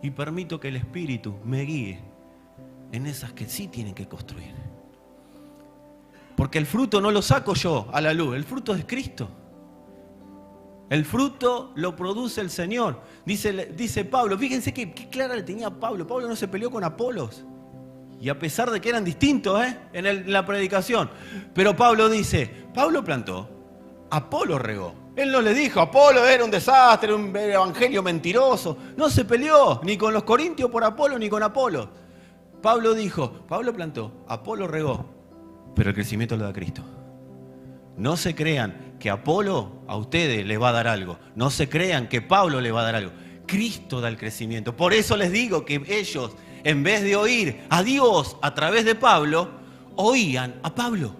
y permito que el Espíritu me guíe en esas que sí tienen que construir. Porque el fruto no lo saco yo a la luz, el fruto es Cristo. El fruto lo produce el Señor. Dice Pablo, fíjense qué clara le tenía Pablo. Pablo no se peleó con Apolos. Y a pesar de que eran distintos en la predicación. Pero Pablo dice, Pablo plantó, Apolo regó. Él no le dijo, Apolo era un desastre, un evangelio mentiroso. No se peleó ni con los corintios por Apolo ni con Apolo. Pablo dijo, Pablo plantó, Apolo regó, pero el crecimiento lo da Cristo. No se crean que Apolo a ustedes les va a dar algo. No se crean que Pablo les va a dar algo. Cristo da el crecimiento. Por eso les digo que ellos, en vez de oír a Dios a través de Pablo, oían a Pablo.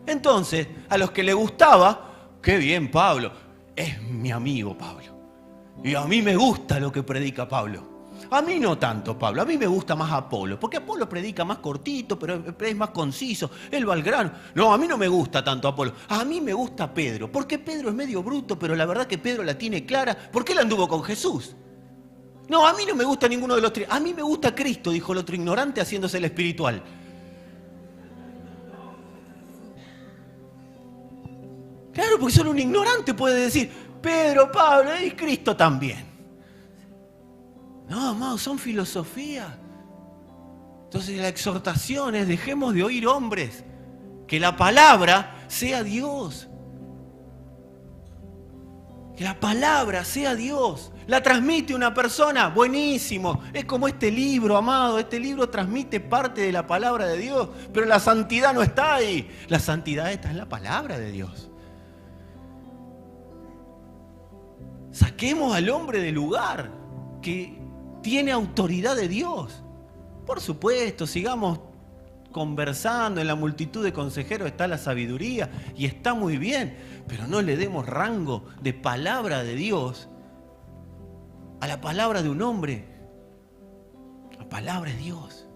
Entonces, a los que les gustaba, qué bien Pablo, es mi amigo Pablo. Y a mí me gusta lo que predica Pablo. A mí no tanto Pablo, a mí me gusta más Apolo, porque Apolo predica más cortito, pero es más conciso, él va al grano. No, a mí no me gusta tanto Apolo, a mí me gusta Pedro, porque Pedro es medio bruto, pero la verdad que Pedro la tiene clara, porque él anduvo con Jesús. No, a mí no me gusta ninguno de los tres, a mí me gusta Cristo, dijo el otro ignorante haciéndose el espiritual. Claro, porque solo un ignorante puede decir, Pedro, Pablo y Cristo también. No, amados, son filosofías. Entonces la exhortación es, dejemos de oír hombres, que la palabra sea Dios. Que la palabra sea Dios. La transmite una persona, buenísimo. Es como este libro, amado. Este libro transmite parte de la palabra de Dios, pero la santidad no está ahí. La santidad está en la palabra de Dios. Saquemos al hombre del lugar que tiene autoridad de Dios. Por supuesto, sigamos conversando. En la multitud de consejeros está la sabiduría y está muy bien, pero no le demos rango de palabra de Dios a la palabra de un hombre. La palabra es Dios.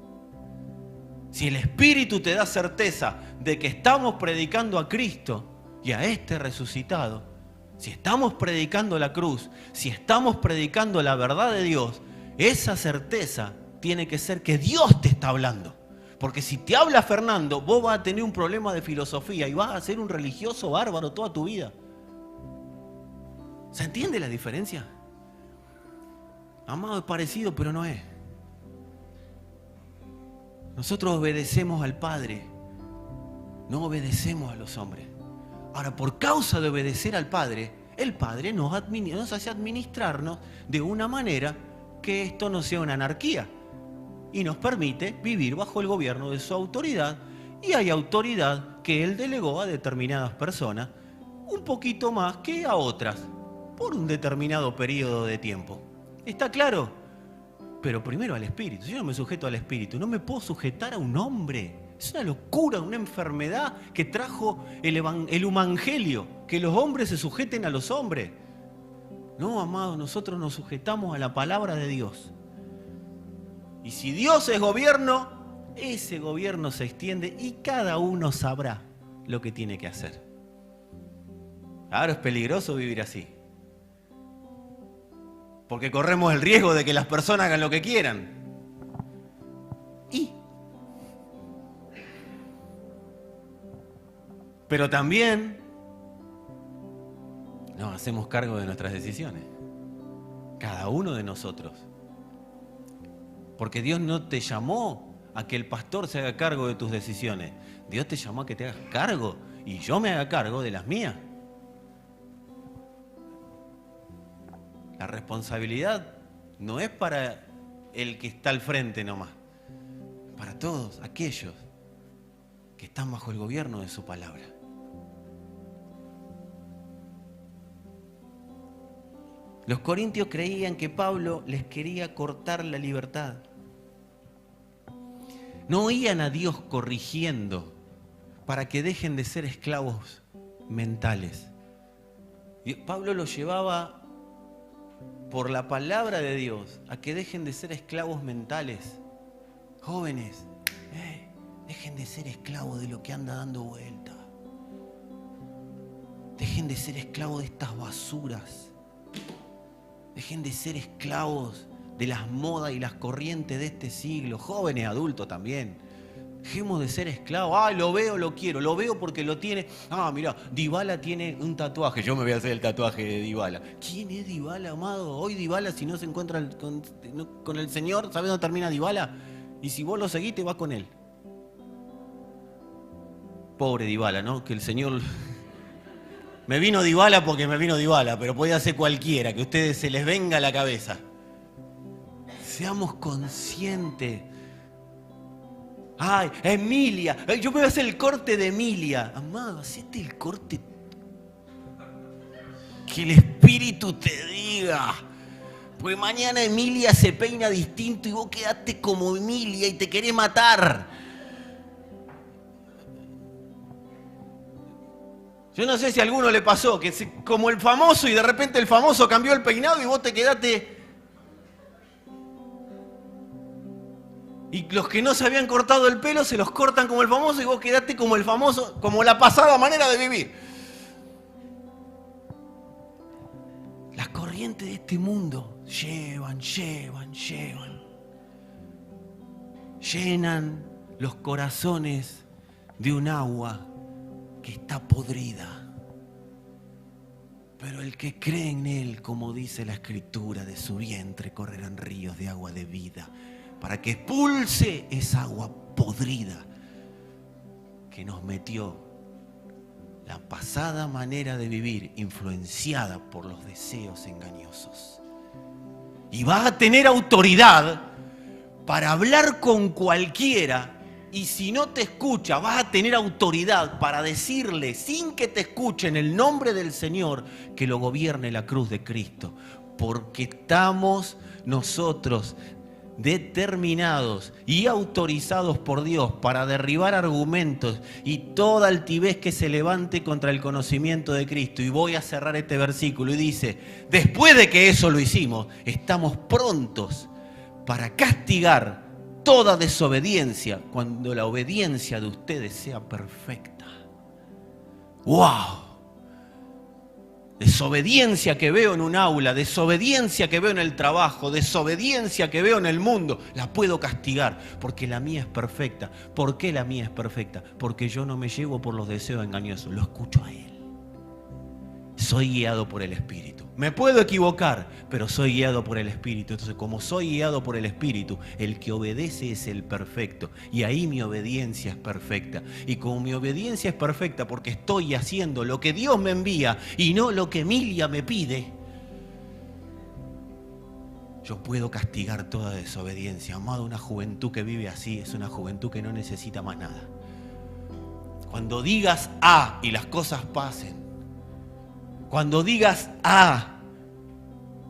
Si el Espíritu te da certeza de que estamos predicando a Cristo y a este resucitado, si estamos predicando la cruz, si estamos predicando la verdad de Dios, esa certeza tiene que ser que Dios te está hablando. Porque si te habla Fernando, vos vas a tener un problema de filosofía y vas a ser un religioso bárbaro toda tu vida. ¿Se entiende la diferencia? Amado, es parecido, pero no es. Nosotros obedecemos al Padre, no obedecemos a los hombres. Ahora, por causa de obedecer al Padre, el Padre nos hace administrarnos de una manera que esto no sea una anarquía y nos permite vivir bajo el gobierno de su autoridad, y hay autoridad que Él delegó a determinadas personas un poquito más que a otras por un determinado periodo de tiempo. ¿Está claro? Pero primero al Espíritu. Si yo no me sujeto al Espíritu, no me puedo sujetar a un hombre. Es una locura, una enfermedad que trajo el evangelio, que los hombres se sujeten a los hombres. No, amados, nosotros nos sujetamos a la palabra de Dios. Y si Dios es gobierno, ese gobierno se extiende y cada uno sabrá lo que tiene que hacer. Ahora es peligroso vivir así, porque corremos el riesgo de que las personas hagan lo que quieran. Pero también nos hacemos cargo de nuestras decisiones, cada uno de nosotros. Porque Dios no te llamó a que el pastor se haga cargo de tus decisiones. Dios te llamó a que te hagas cargo y yo me haga cargo de las mías. La responsabilidad no es para el que está al frente nomás, para todos aquellos que están bajo el gobierno de su palabra. Los corintios creían que Pablo les quería cortar la libertad. No oían a Dios corrigiendo para que dejen de ser esclavos mentales. Pablo los llevaba por la palabra de Dios a que dejen de ser esclavos mentales. Jóvenes, dejen de ser esclavos de lo que anda dando vuelta. Dejen de ser esclavos de estas basuras. Dejen de ser esclavos de las modas y las corrientes de este siglo. Jóvenes, adultos también. Dejemos de ser esclavos. Ay, lo veo, lo quiero. Lo veo porque lo tiene. Ah, mirá, Dybala tiene un tatuaje. Yo me voy a hacer el tatuaje de Dybala. ¿Quién es Dybala, amado? Hoy Dybala, si no se encuentra con el Señor, ¿sabes dónde termina Dybala? Y si vos lo seguís, te vas con él. Pobre Dybala, ¿no? Que el Señor... Me vino Dybala porque me vino Dybala, pero podía ser cualquiera, que a ustedes se les venga a la cabeza. Seamos conscientes. Ay, Emilia, yo me voy a hacer el corte de Emilia. Amado, hacete el corte Que el Espíritu te diga. Porque mañana Emilia se peina distinto y vos quedaste como Emilia y te querés matar. Yo no sé si a alguno le pasó, que como el famoso y de repente el famoso cambió el peinado y vos te quedaste... Y los que no se habían cortado el pelo se los cortan como el famoso y vos quedaste como el famoso, como la pasada manera de vivir. Las corrientes de este mundo llevan. Llenan los corazones de un agua que está podrida. Pero el que cree en Él, como dice la Escritura, de su vientre correrán ríos de agua de vida, para que expulse esa agua podrida que nos metió la pasada manera de vivir, influenciada por los deseos engañosos. Y vas a tener autoridad para hablar con cualquiera. Y si no te escucha, vas a tener autoridad para decirle, sin que te escuchen, el nombre del Señor, que lo gobierne la cruz de Cristo. Porque estamos nosotros determinados y autorizados por Dios para derribar argumentos y toda altivez que se levante contra el conocimiento de Cristo. Y voy a cerrar este versículo y dice, después de que eso lo hicimos, estamos prontos para castigar toda desobediencia cuando la obediencia de ustedes sea perfecta. ¡Wow! Desobediencia que veo en un aula, desobediencia que veo en el trabajo, desobediencia que veo en el mundo, la puedo castigar porque la mía es perfecta. ¿Por qué la mía es perfecta? Porque yo no me llevo por los deseos engañosos, lo escucho a Él. Soy guiado por el Espíritu. Me puedo equivocar, pero soy guiado por el Espíritu. Entonces, como soy guiado por el Espíritu, el que obedece es el perfecto. Y ahí mi obediencia es perfecta. Y como mi obediencia es perfecta porque estoy haciendo lo que Dios me envía y no lo que Emilia me pide, yo puedo castigar toda desobediencia. Amado, una juventud que vive así es una juventud que no necesita más nada. Cuando digas A y las cosas pasen, cuando digas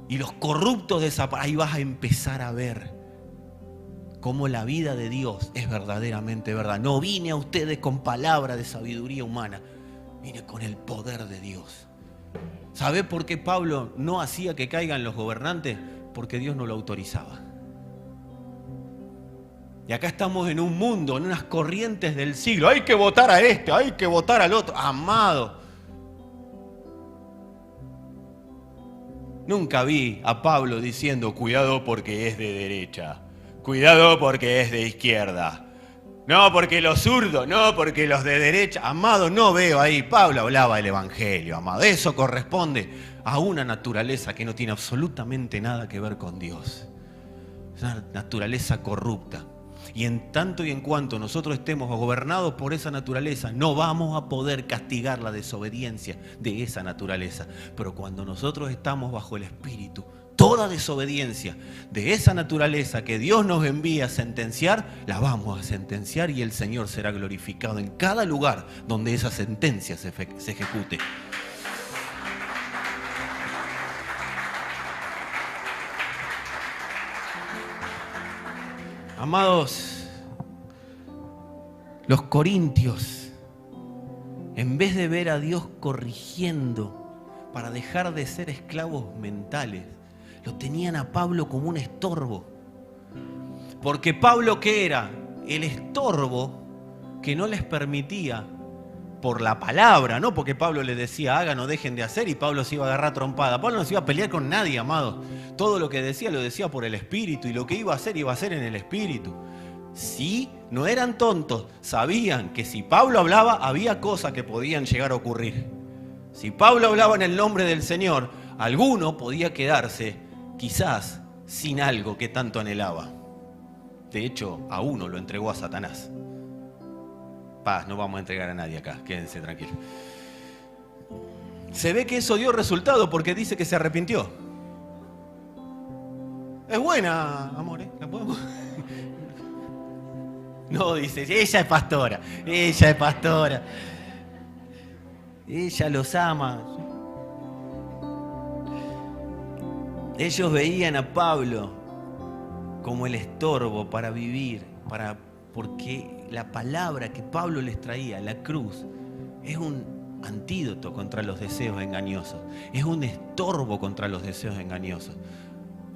y los corruptos desaparecen, ahí vas a empezar a ver cómo la vida de Dios es verdaderamente verdad. No vine a ustedes con palabra de sabiduría humana, vine con el poder de Dios. ¿Sabe por qué Pablo no hacía que caigan los gobernantes? Porque Dios no lo autorizaba. Y acá estamos en un mundo, en unas corrientes del siglo. Hay que votar a este, hay que votar al otro. Amado, nunca vi a Pablo diciendo, cuidado porque es de derecha, cuidado porque es de izquierda, no porque los zurdos, no porque los de derecha. Amado, no veo ahí. Pablo hablaba del Evangelio, amado. Eso corresponde a una naturaleza que no tiene absolutamente nada que ver con Dios. Es una naturaleza corrupta. Y en tanto y en cuanto nosotros estemos gobernados por esa naturaleza, no vamos a poder castigar la desobediencia de esa naturaleza. Pero cuando nosotros estamos bajo el Espíritu, toda desobediencia de esa naturaleza que Dios nos envía a sentenciar, la vamos a sentenciar y el Señor será glorificado en cada lugar donde esa sentencia se ejecute. Amados, los corintios, en vez de ver a Dios corrigiendo para dejar de ser esclavos mentales, lo tenían a Pablo como un estorbo. Porque Pablo, ¿qué era? El estorbo que no les permitía, por la palabra, no porque Pablo les decía hagan o dejen de hacer y Pablo se iba a agarrar trompada. Pablo no se iba a pelear con nadie, amado. Todo lo que decía lo decía por el Espíritu y lo que iba a hacer en el Espíritu. Sí, no eran tontos, sabían que si Pablo hablaba había cosas que podían llegar a ocurrir. Si Pablo hablaba en el nombre del Señor, alguno podía quedarse quizás sin algo que tanto anhelaba. De hecho, a uno lo entregó a Satanás. Paz, no vamos a entregar a nadie acá, quédense tranquilos. Se ve que eso dio resultado porque dice que se arrepintió. Es buena, amor, ¿eh? ¿La podemos? No, dice, ella es pastora, ella es pastora. Ella los ama. Ellos veían a Pablo como el estorbo para vivir, porque la palabra que Pablo les traía, la cruz, es un antídoto contra los deseos engañosos, es un estorbo contra los deseos engañosos.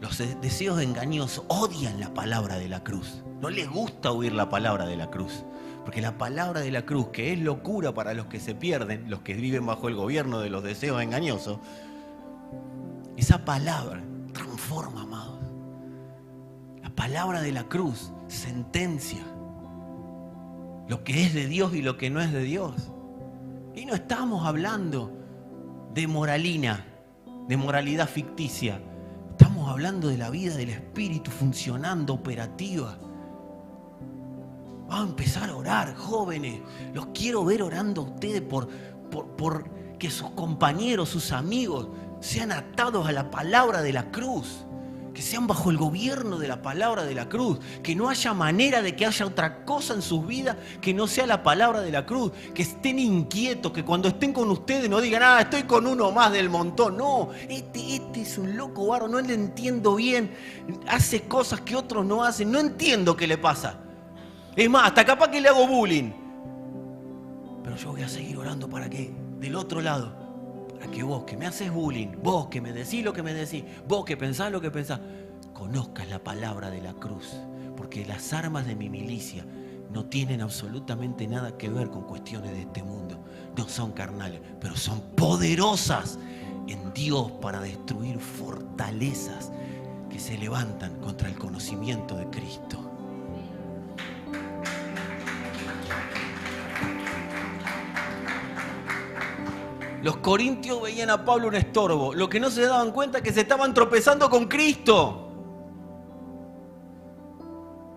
Los deseos engañosos odian la palabra de la cruz, no les gusta oír la palabra de la cruz, porque la palabra de la cruz, que es locura para los que se pierden, los que viven bajo el gobierno de los deseos engañosos, esa palabra transforma, amados. La palabra de la cruz sentencia lo que es de Dios y lo que no es de Dios. Y no estamos hablando de moralina, de moralidad ficticia. Estamos hablando de la vida del Espíritu funcionando, operativa. Vamos a empezar a orar, jóvenes. Los quiero ver orando a ustedes por que sus compañeros, sus amigos sean atados a la palabra de la cruz. Que sean bajo el gobierno de la palabra de la cruz, que no haya manera de que haya otra cosa en sus vidas que no sea la palabra de la cruz, que estén inquietos, que cuando estén con ustedes no digan, estoy con uno más del montón. No, este es un loco barro, no le entiendo bien, hace cosas que otros no hacen, no entiendo qué le pasa. Es más, hasta capaz que le hago bullying. Pero yo voy a seguir orando para que del otro lado, para que vos que me haces bullying, vos que me decís lo que me decís, vos que pensás lo que pensás, conozcas la palabra de la cruz, porque las armas de mi milicia no tienen absolutamente nada que ver con cuestiones de este mundo. No son carnales, pero son poderosas en Dios para destruir fortalezas que se levantan contra el conocimiento de Cristo. Los corintios veían a Pablo un estorbo. Lo que no se daban cuenta es que se estaban tropezando con Cristo.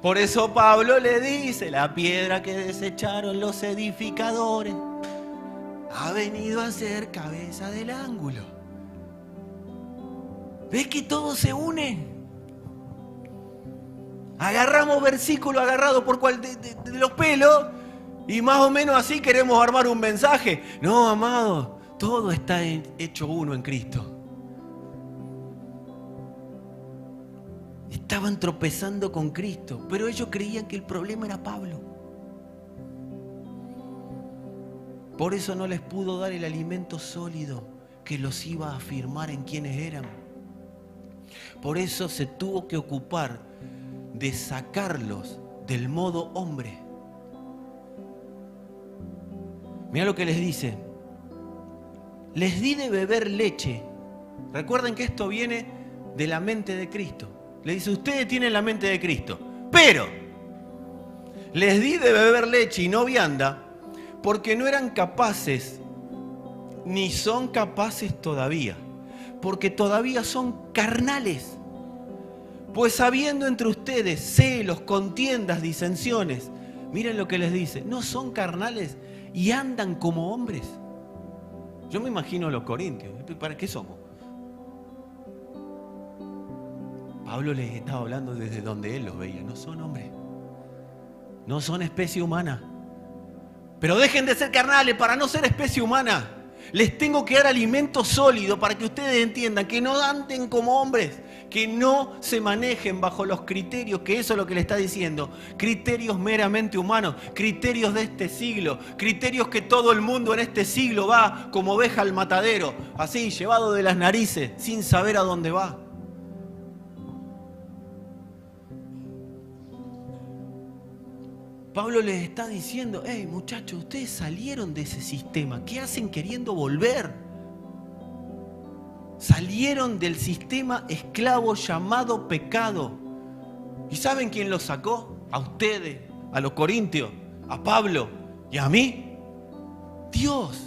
Por eso Pablo le dice, la piedra que desecharon los edificadores ha venido a ser cabeza del ángulo. ¿Ves que todo se une? Agarramos versículo agarrado por cual de los pelos y más o menos así queremos armar un mensaje. No, amado. Todo está hecho uno en Cristo. Estaban tropezando con Cristo, pero ellos creían que el problema era Pablo. Por eso no les pudo dar el alimento sólido que los iba a afirmar en quienes eran. Por eso se tuvo que ocupar de sacarlos del modo hombre. Mira lo que les dice. Les di de beber leche. Recuerden que esto viene de la mente de Cristo. Le dice, ustedes tienen la mente de Cristo, pero les di de beber leche y no vianda porque no eran capaces, ni son capaces todavía, porque todavía son carnales. Pues habiendo entre ustedes celos, contiendas, disensiones, miren lo que les dice, no son carnales y andan como hombres. Yo me imagino a los corintios. ¿Para qué somos? Pablo les estaba hablando desde donde él los veía. No son hombres. No son especie humana. Pero dejen de ser carnales para no ser especie humana. Les tengo que dar alimento sólido para que ustedes entiendan que no anden como hombres, que no se manejen bajo los criterios, que eso es lo que le está diciendo, criterios meramente humanos, criterios de este siglo, criterios que todo el mundo en este siglo va como oveja al matadero, así, llevado de las narices, sin saber a dónde va. Pablo les está diciendo, hey muchachos, ustedes salieron de ese sistema, ¿qué hacen queriendo volver? Salieron del sistema esclavo llamado pecado. ¿Y saben quién los sacó? A ustedes, a los corintios, a Pablo y a mí. Dios.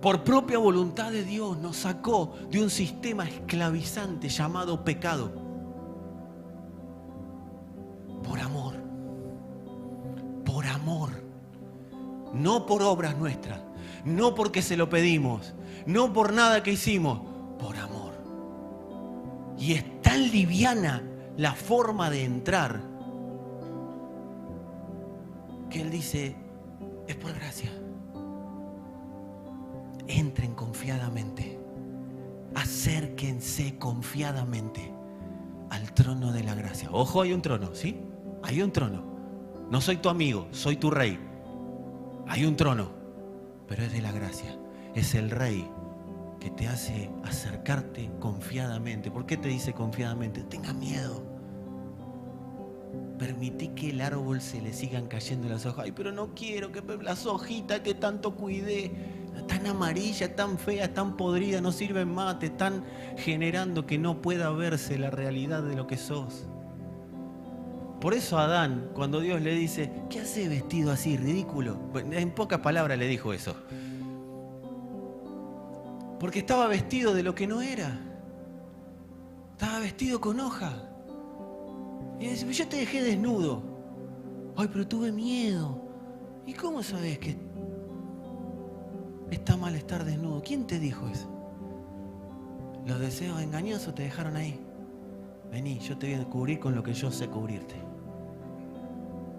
Por propia voluntad de Dios nos sacó de un sistema esclavizante llamado pecado. Por amor. Por amor. No por obras nuestras. No porque se lo pedimos. No por nada que hicimos. Por amor. Y es tan liviana la forma de entrar que Él dice, es por gracia. Entren confiadamente. acérquense confiadamente al trono de la gracia. Ojo, hay un trono, ¿sí? Hay un trono. No soy tu amigo, soy tu rey. Hay un trono, pero es de la gracia. Es el rey que te hace acercarte confiadamente. ¿Por qué te dice confiadamente? Tenga miedo. Permití que el árbol se le sigan cayendo las hojas. Ay, pero no quiero que las hojitas que tanto cuidé, tan amarillas, tan feas, tan podridas, no sirven más, te están generando que no pueda verse la realidad de lo que sos. Por eso a Adán, cuando Dios le dice, ¿qué hace vestido así, ridículo? En pocas palabras le dijo eso. Porque estaba vestido de lo que no era. Estaba vestido con hoja. Y dice, yo te dejé desnudo. Ay, pero tuve miedo. ¿Y cómo sabes que está mal estar desnudo? ¿Quién te dijo eso? Los deseos engañosos te dejaron ahí. Vení, yo te voy a cubrir con lo que yo sé cubrirte.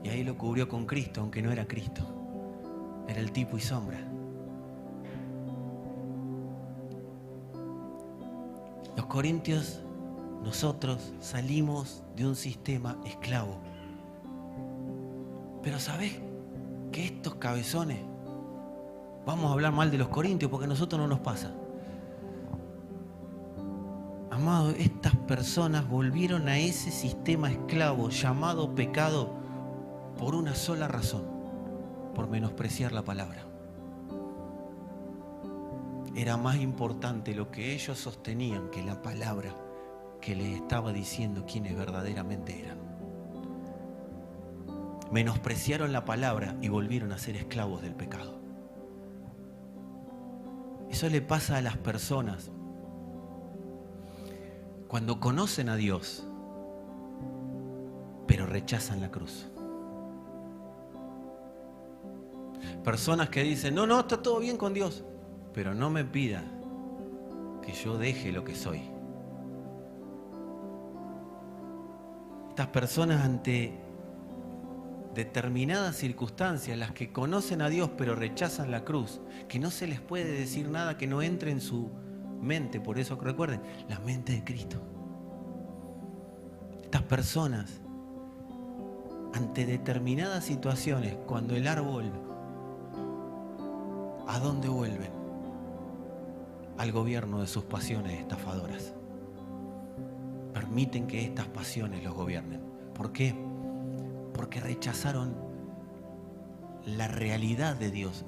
Y ahí lo cubrió con Cristo, aunque no era Cristo. Era el tipo y sombra. Los corintios, nosotros salimos de un sistema esclavo. Pero ¿sabés que estos cabezones, vamos a hablar mal de los corintios porque a nosotros no nos pasa? Amado, estas personas volvieron a ese sistema esclavo llamado pecado por una sola razón, por menospreciar la palabra. Era más importante lo que ellos sostenían que la palabra que les estaba diciendo quiénes verdaderamente eran. Menospreciaron la palabra y volvieron a ser esclavos del pecado. Eso le pasa a las personas cuando conocen a Dios, pero rechazan la cruz. Personas que dicen, no, está todo bien con Dios, pero no me pida que yo deje lo que soy. Estas personas ante determinadas circunstancias, las que conocen a Dios pero rechazan la cruz, que no se les puede decir nada que no entre en su mente, por eso recuerden, la mente de Cristo. Estas personas ante determinadas situaciones, cuando el árbol, ¿a dónde vuelven? Al gobierno de sus pasiones estafadoras. Permiten que estas pasiones los gobiernen. ¿Por qué? Porque rechazaron la realidad de Dios.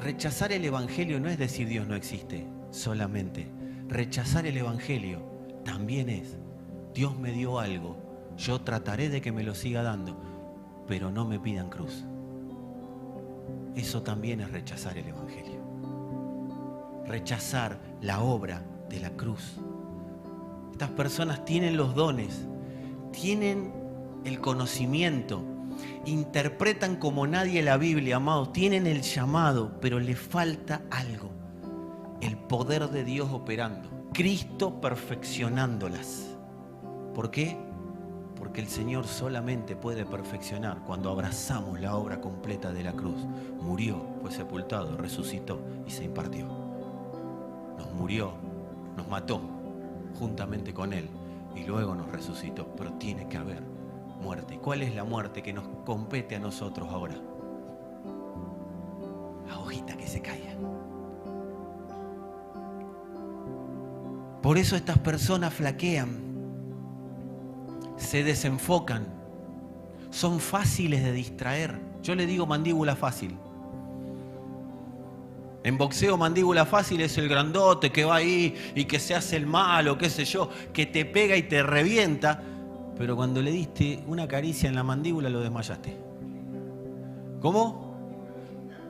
Rechazar el Evangelio no es decir Dios no existe solamente. Rechazar el Evangelio también es Dios me dio algo, yo trataré de que me lo siga dando, pero no me pidan cruz. Eso también es rechazar el Evangelio. Rechazar la obra de la cruz. Estas personas tienen los dones, tienen el conocimiento, interpretan como nadie la Biblia, amados, tienen el llamado, pero les falta algo. El poder de Dios operando, Cristo perfeccionándolas. ¿Por qué? Porque el Señor solamente puede perfeccionar cuando abrazamos la obra completa de la cruz. Murió, fue sepultado, resucitó y se impartió. Nos murió, nos mató juntamente con Él y luego nos resucitó. Pero tiene que haber muerte. ¿Cuál es la muerte que nos compete a nosotros ahora? La hojita que se caiga. Por eso estas personas flaquean, se desenfocan, son fáciles de distraer. Yo le digo mandíbula fácil. En boxeo, mandíbula fácil es el grandote que va ahí y que se hace el malo, qué sé yo, que te pega y te revienta, pero cuando le diste una caricia en la mandíbula lo desmayaste. ¿Cómo?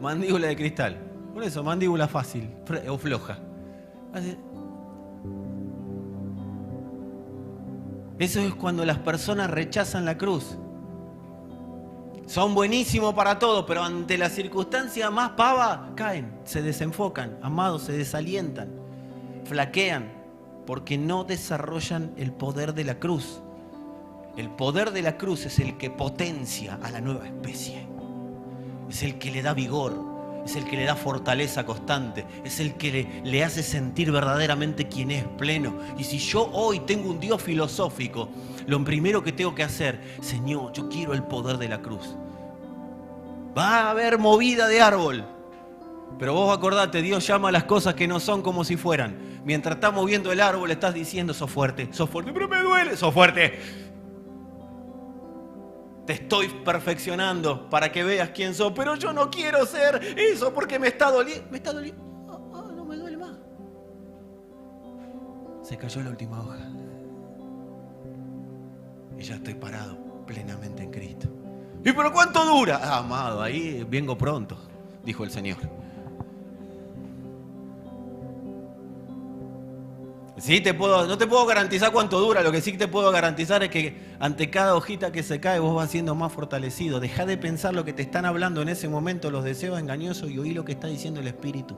Mandíbula de cristal. Por eso, mandíbula fácil o floja. Eso es cuando las personas rechazan la cruz. Son buenísimos para todo, pero ante la circunstancia más pava, caen, se desenfocan, amados, se desalientan, flaquean, porque no desarrollan el poder de la cruz. El poder de la cruz es el que potencia a la nueva especie. Es el que le da vigor, Es el que le da fortaleza constante. Es el que le hace sentir verdaderamente quién es pleno. Y si yo hoy tengo un Dios filosófico, lo primero que tengo que hacer, Señor, yo quiero el poder de la cruz. Va a haber movida de árbol. Pero vos acordate, Dios llama a las cosas que no son como si fueran. Mientras estás moviendo el árbol, estás diciendo, sos fuerte, pero me duele, sos fuerte. Te estoy perfeccionando para que veas quién sos, pero yo no quiero ser eso porque me está doliendo. ¿Me está doliendo? No me duele más. Se cayó la última hoja. Y ya estoy parado plenamente en Cristo. ¿Y pero cuánto dura? Ah, amado, ahí vengo pronto, dijo el Señor. Sí, no te puedo garantizar cuánto dura, lo que sí te puedo garantizar es que ante cada hojita que se cae vos vas siendo más fortalecido. Dejá de pensar lo que te están hablando en ese momento, los deseos engañosos, y oí lo que está diciendo el Espíritu.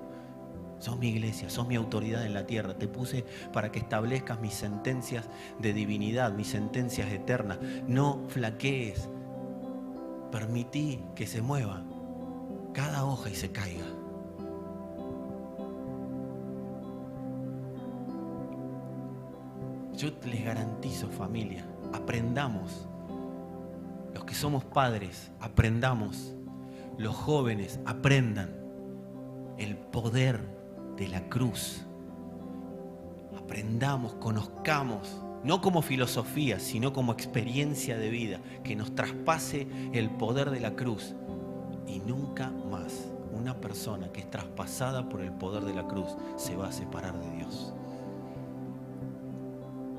Sos mi iglesia, sos mi autoridad en la tierra. Te puse para que establezcas mis sentencias de divinidad, mis sentencias eternas. No flaquees. Permití que se mueva cada hoja y se caiga. Yo les garantizo, familia, aprendamos. Los que somos padres, aprendamos. Los jóvenes, aprendan el poder de la cruz. Aprendamos, conozcamos, no como filosofía, sino como experiencia de vida, que nos traspase el poder de la cruz. Y nunca más una persona que es traspasada por el poder de la cruz se va a separar de Dios.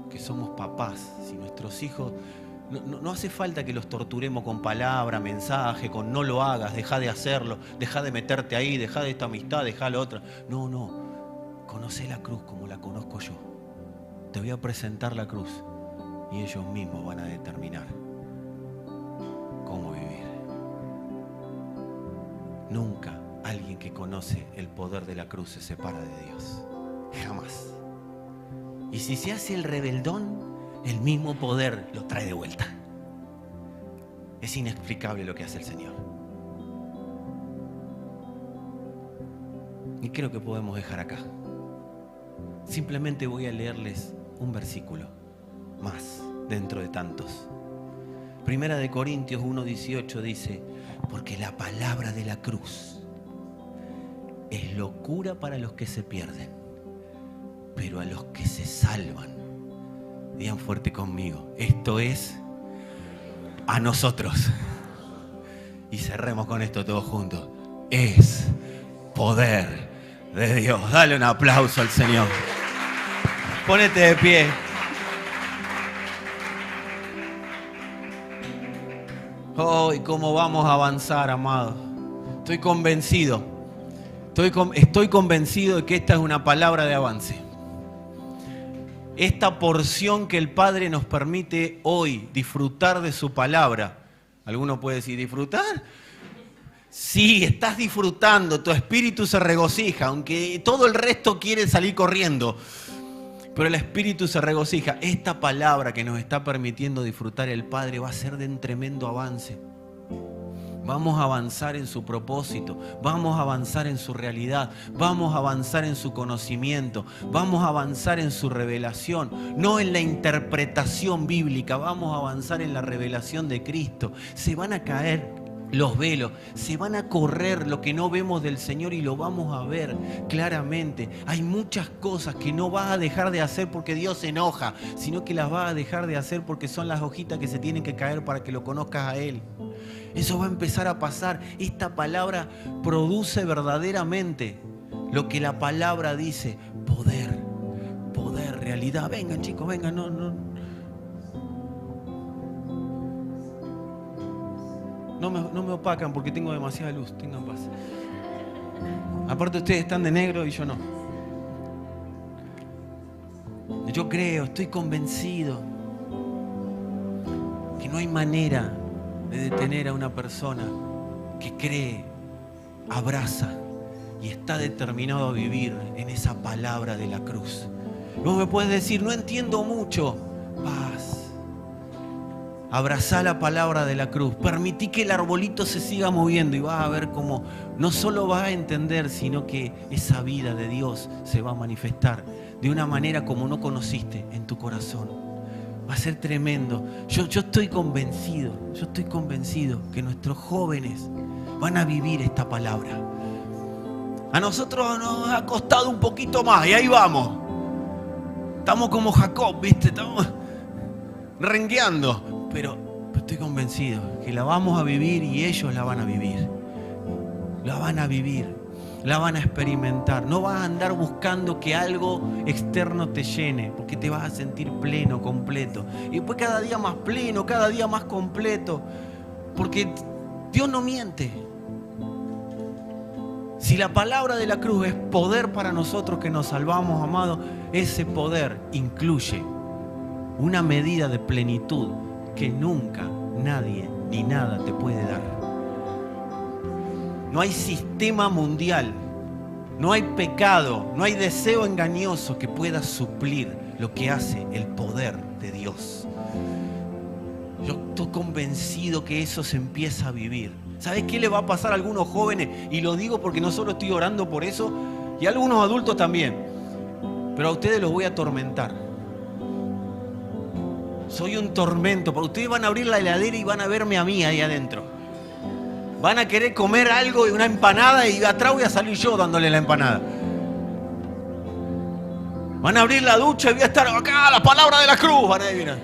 Que somos papás, si nuestros hijos, no hace falta que los torturemos con palabra, mensaje, con no lo hagas, deja de hacerlo, deja de meterte ahí, deja de esta amistad, deja la otra. No, conocé la cruz como la conozco yo. Te voy a presentar la cruz y ellos mismos van a determinar cómo vivir. Nunca alguien que conoce el poder de la cruz se separa de Dios. Jamás. Y si se hace el rebeldón, el mismo poder lo trae de vuelta. Es inexplicable lo que hace el Señor. Y creo que podemos dejar acá. Simplemente voy a leerles un versículo más dentro de tantos. Primera de Corintios 1:18 dice: porque la palabra de la cruz es locura para los que se pierden, pero a los que se salvan, digan fuerte conmigo, esto es a nosotros. Y cerremos con esto todos juntos. Es poder de Dios. Dale un aplauso al Señor. Ponete de pie. Oh, y cómo vamos a avanzar, amado. Estoy convencido. Estoy convencido de que esta es una palabra de avance. Esta porción que el Padre nos permite hoy disfrutar de su palabra. Alguno puede decir, ¿disfrutar? Sí, estás disfrutando, tu espíritu se regocija, aunque todo el resto quiere salir corriendo. Pero el espíritu se regocija. Esta palabra que nos está permitiendo disfrutar el Padre va a ser de un tremendo avance. Vamos a avanzar en su propósito, vamos a avanzar en su realidad, vamos a avanzar en su conocimiento, vamos a avanzar en su revelación, no en la interpretación bíblica, vamos a avanzar en la revelación de Cristo. Se van a caer los velos, se van a correr lo que no vemos del Señor y lo vamos a ver claramente. Hay muchas cosas que no vas a dejar de hacer porque Dios se enoja, sino que las vas a dejar de hacer porque son las hojitas que se tienen que caer para que lo conozcas a Él. Eso va a empezar a pasar. Esta palabra produce verdaderamente lo que la palabra dice: poder, realidad. Vengan, chicos, vengan, no me opacan porque tengo demasiada luz. Tengan paz. Aparte ustedes están de negro y yo no. Yo creo, estoy convencido que no hay manera de detener a una persona que cree, abraza y está determinado a vivir en esa palabra de la cruz. Vos me puedes decir, no entiendo mucho. Paz. Abrazá la palabra de la cruz. Permití que el arbolito se siga moviendo y vas a ver cómo no solo vas a entender, sino que esa vida de Dios se va a manifestar de una manera como no conociste en tu corazón. Va a ser tremendo. Yo estoy convencido que nuestros jóvenes van a vivir esta palabra. A nosotros nos ha costado un poquito más y ahí vamos. Estamos como Jacob, ¿viste? Estamos rengueando. Pero estoy convencido que la vamos a vivir y ellos la van a vivir. La van a vivir, la van a experimentar. No vas a andar buscando que algo externo te llene, porque te vas a sentir pleno, completo. Y después cada día más pleno, cada día más completo. Porque Dios no miente. Si la palabra de la cruz es poder para nosotros que nos salvamos, amados, ese poder incluye una medida de plenitud que nunca nadie ni nada te puede dar. No hay sistema mundial, no hay pecado, no hay deseo engañoso que pueda suplir lo que hace el poder de Dios. Yo estoy convencido que eso se empieza a vivir. ¿Sabes qué le va a pasar a algunos jóvenes? Y lo digo porque no solo estoy orando por eso, y a algunos adultos también. Pero a ustedes los voy a atormentar. Soy un tormento, porque ustedes van a abrir la heladera y van a verme a mí ahí adentro. Van a querer comer algo, una empanada, y atrás voy a salir yo dándole la empanada. Van a abrir la ducha y voy a estar acá, la palabra de la cruz. Van a adivinar.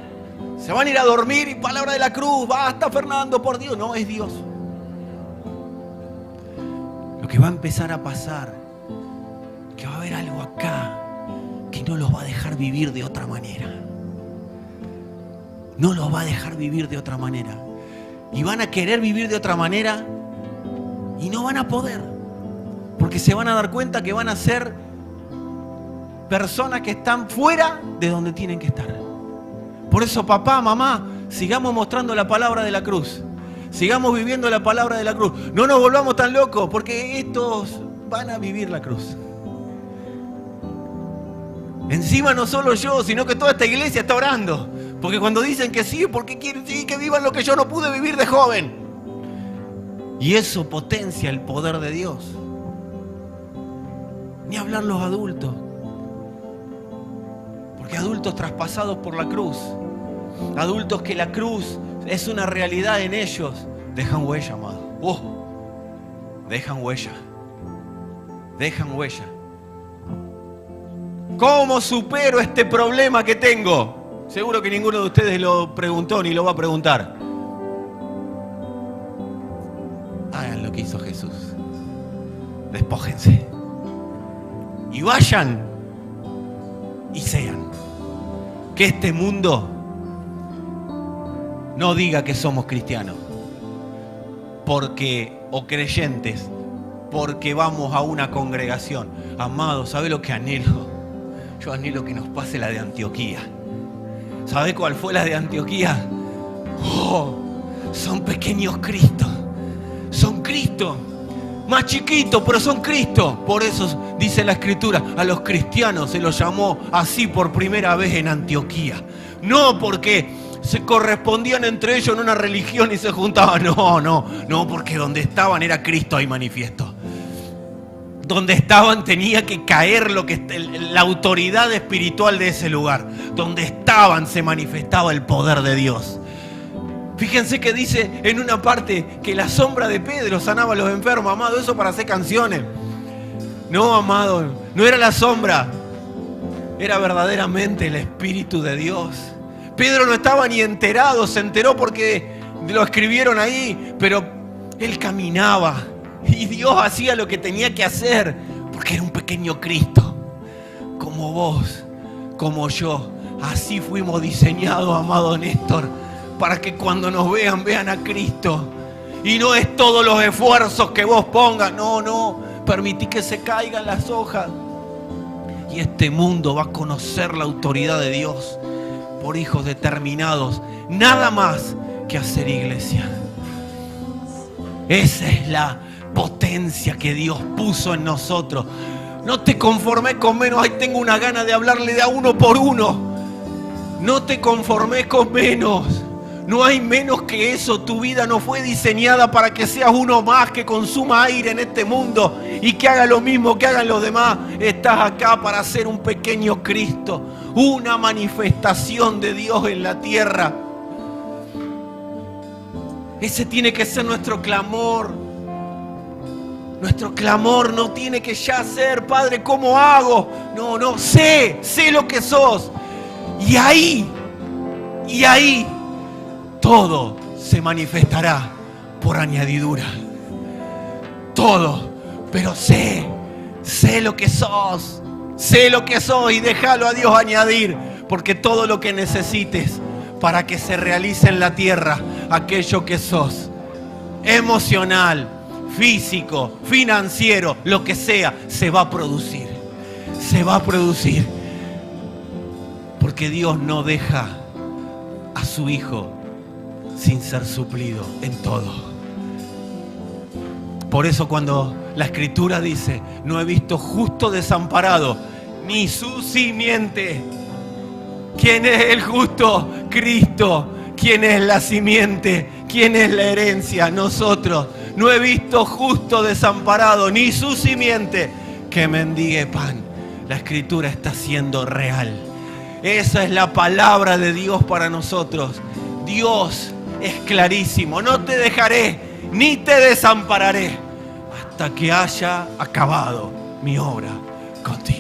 Se van a ir a dormir y palabra de la cruz. Basta, Fernando, por Dios. No, es Dios. Lo que va a empezar a pasar, que va a haber algo acá que no los va a dejar vivir de otra manera. No los va a dejar vivir de otra manera. Y van a querer vivir de otra manera y no van a poder. Porque se van a dar cuenta que van a ser personas que están fuera de donde tienen que estar. Por eso, papá, mamá, sigamos mostrando la palabra de la cruz. Sigamos viviendo la palabra de la cruz. No nos volvamos tan locos, porque estos van a vivir la cruz. Encima no solo yo, sino que toda esta iglesia está orando. Porque cuando dicen que sí, porque quieren sí, que vivan lo que yo no pude vivir de joven. Y eso potencia el poder de Dios. Ni hablar los adultos. Porque adultos traspasados por la cruz. Adultos que la cruz es una realidad en ellos. Dejan huella, amado. Dejan huella. Dejan huella. ¿Cómo supero este problema que tengo? Seguro que ninguno de ustedes lo preguntó ni lo va a preguntar. Hagan lo que hizo Jesús. Despójense. Y vayan y sean. Que este mundo no diga que somos cristianos. Porque, o creyentes, porque vamos a una congregación. Amado, ¿sabe lo que anhelo? Yo anhelo que nos pase la de Antioquía. ¿Sabe cuál fue la de Antioquía? Son pequeños Cristos. Son Cristo. Más chiquitos, pero son Cristo. Por eso dice la Escritura, a los cristianos se los llamó así por primera vez en Antioquía. No porque se correspondían entre ellos en una religión y se juntaban. No, porque donde estaban era Cristo ahí manifiesto. Donde estaban tenía que caer la autoridad espiritual de ese lugar. Donde estaban se manifestaba el poder de Dios. Fíjense que dice en una parte que la sombra de Pedro sanaba a los enfermos. Amado, eso para hacer canciones. No, amado, no era la sombra. Era verdaderamente el Espíritu de Dios. Pedro no estaba ni enterado, se enteró porque lo escribieron ahí, pero él caminaba. Y Dios hacía lo que tenía que hacer, porque era un pequeño Cristo, como vos, como yo. Así fuimos diseñados, amado Néstor, para que cuando nos vean, vean a Cristo. Y no es todos los esfuerzos que vos pongas, no, permití que se caigan las hojas. Y este mundo va a conocer la autoridad de Dios por hijos determinados, nada más que hacer iglesia. Esa es la potencia que Dios puso en nosotros. No te conformes con menos. Ay, tengo una gana de hablarle de a uno por uno. No te conformes con menos. No hay menos que eso. Tu vida no fue diseñada para que seas uno más que consuma aire en este mundo y que haga lo mismo que hagan los demás. Estás acá para ser un pequeño Cristo, una manifestación de Dios en la tierra. Ese tiene que ser nuestro clamor. Nuestro clamor no tiene que ya ser, Padre, ¿cómo hago? No, sé lo que sos. Y ahí, todo se manifestará por añadidura. Todo. Pero sé lo que sos. Sé lo que sos y déjalo a Dios añadir. Porque todo lo que necesites para que se realice en la tierra aquello que sos, emocional, físico, financiero, lo que sea, se va a producir. Se va a producir. Porque Dios no deja a su Hijo sin ser suplido en todo. Por eso cuando la Escritura dice, no he visto justo desamparado, ni su simiente. ¿Quién es el justo? Cristo. ¿Quién es la simiente? ¿Quién es la herencia? Nosotros. No he visto justo desamparado, ni su simiente que mendigue pan. La Escritura está siendo real. Esa es la palabra de Dios para nosotros. Dios es clarísimo. No te dejaré ni te desampararé hasta que haya acabado mi obra contigo.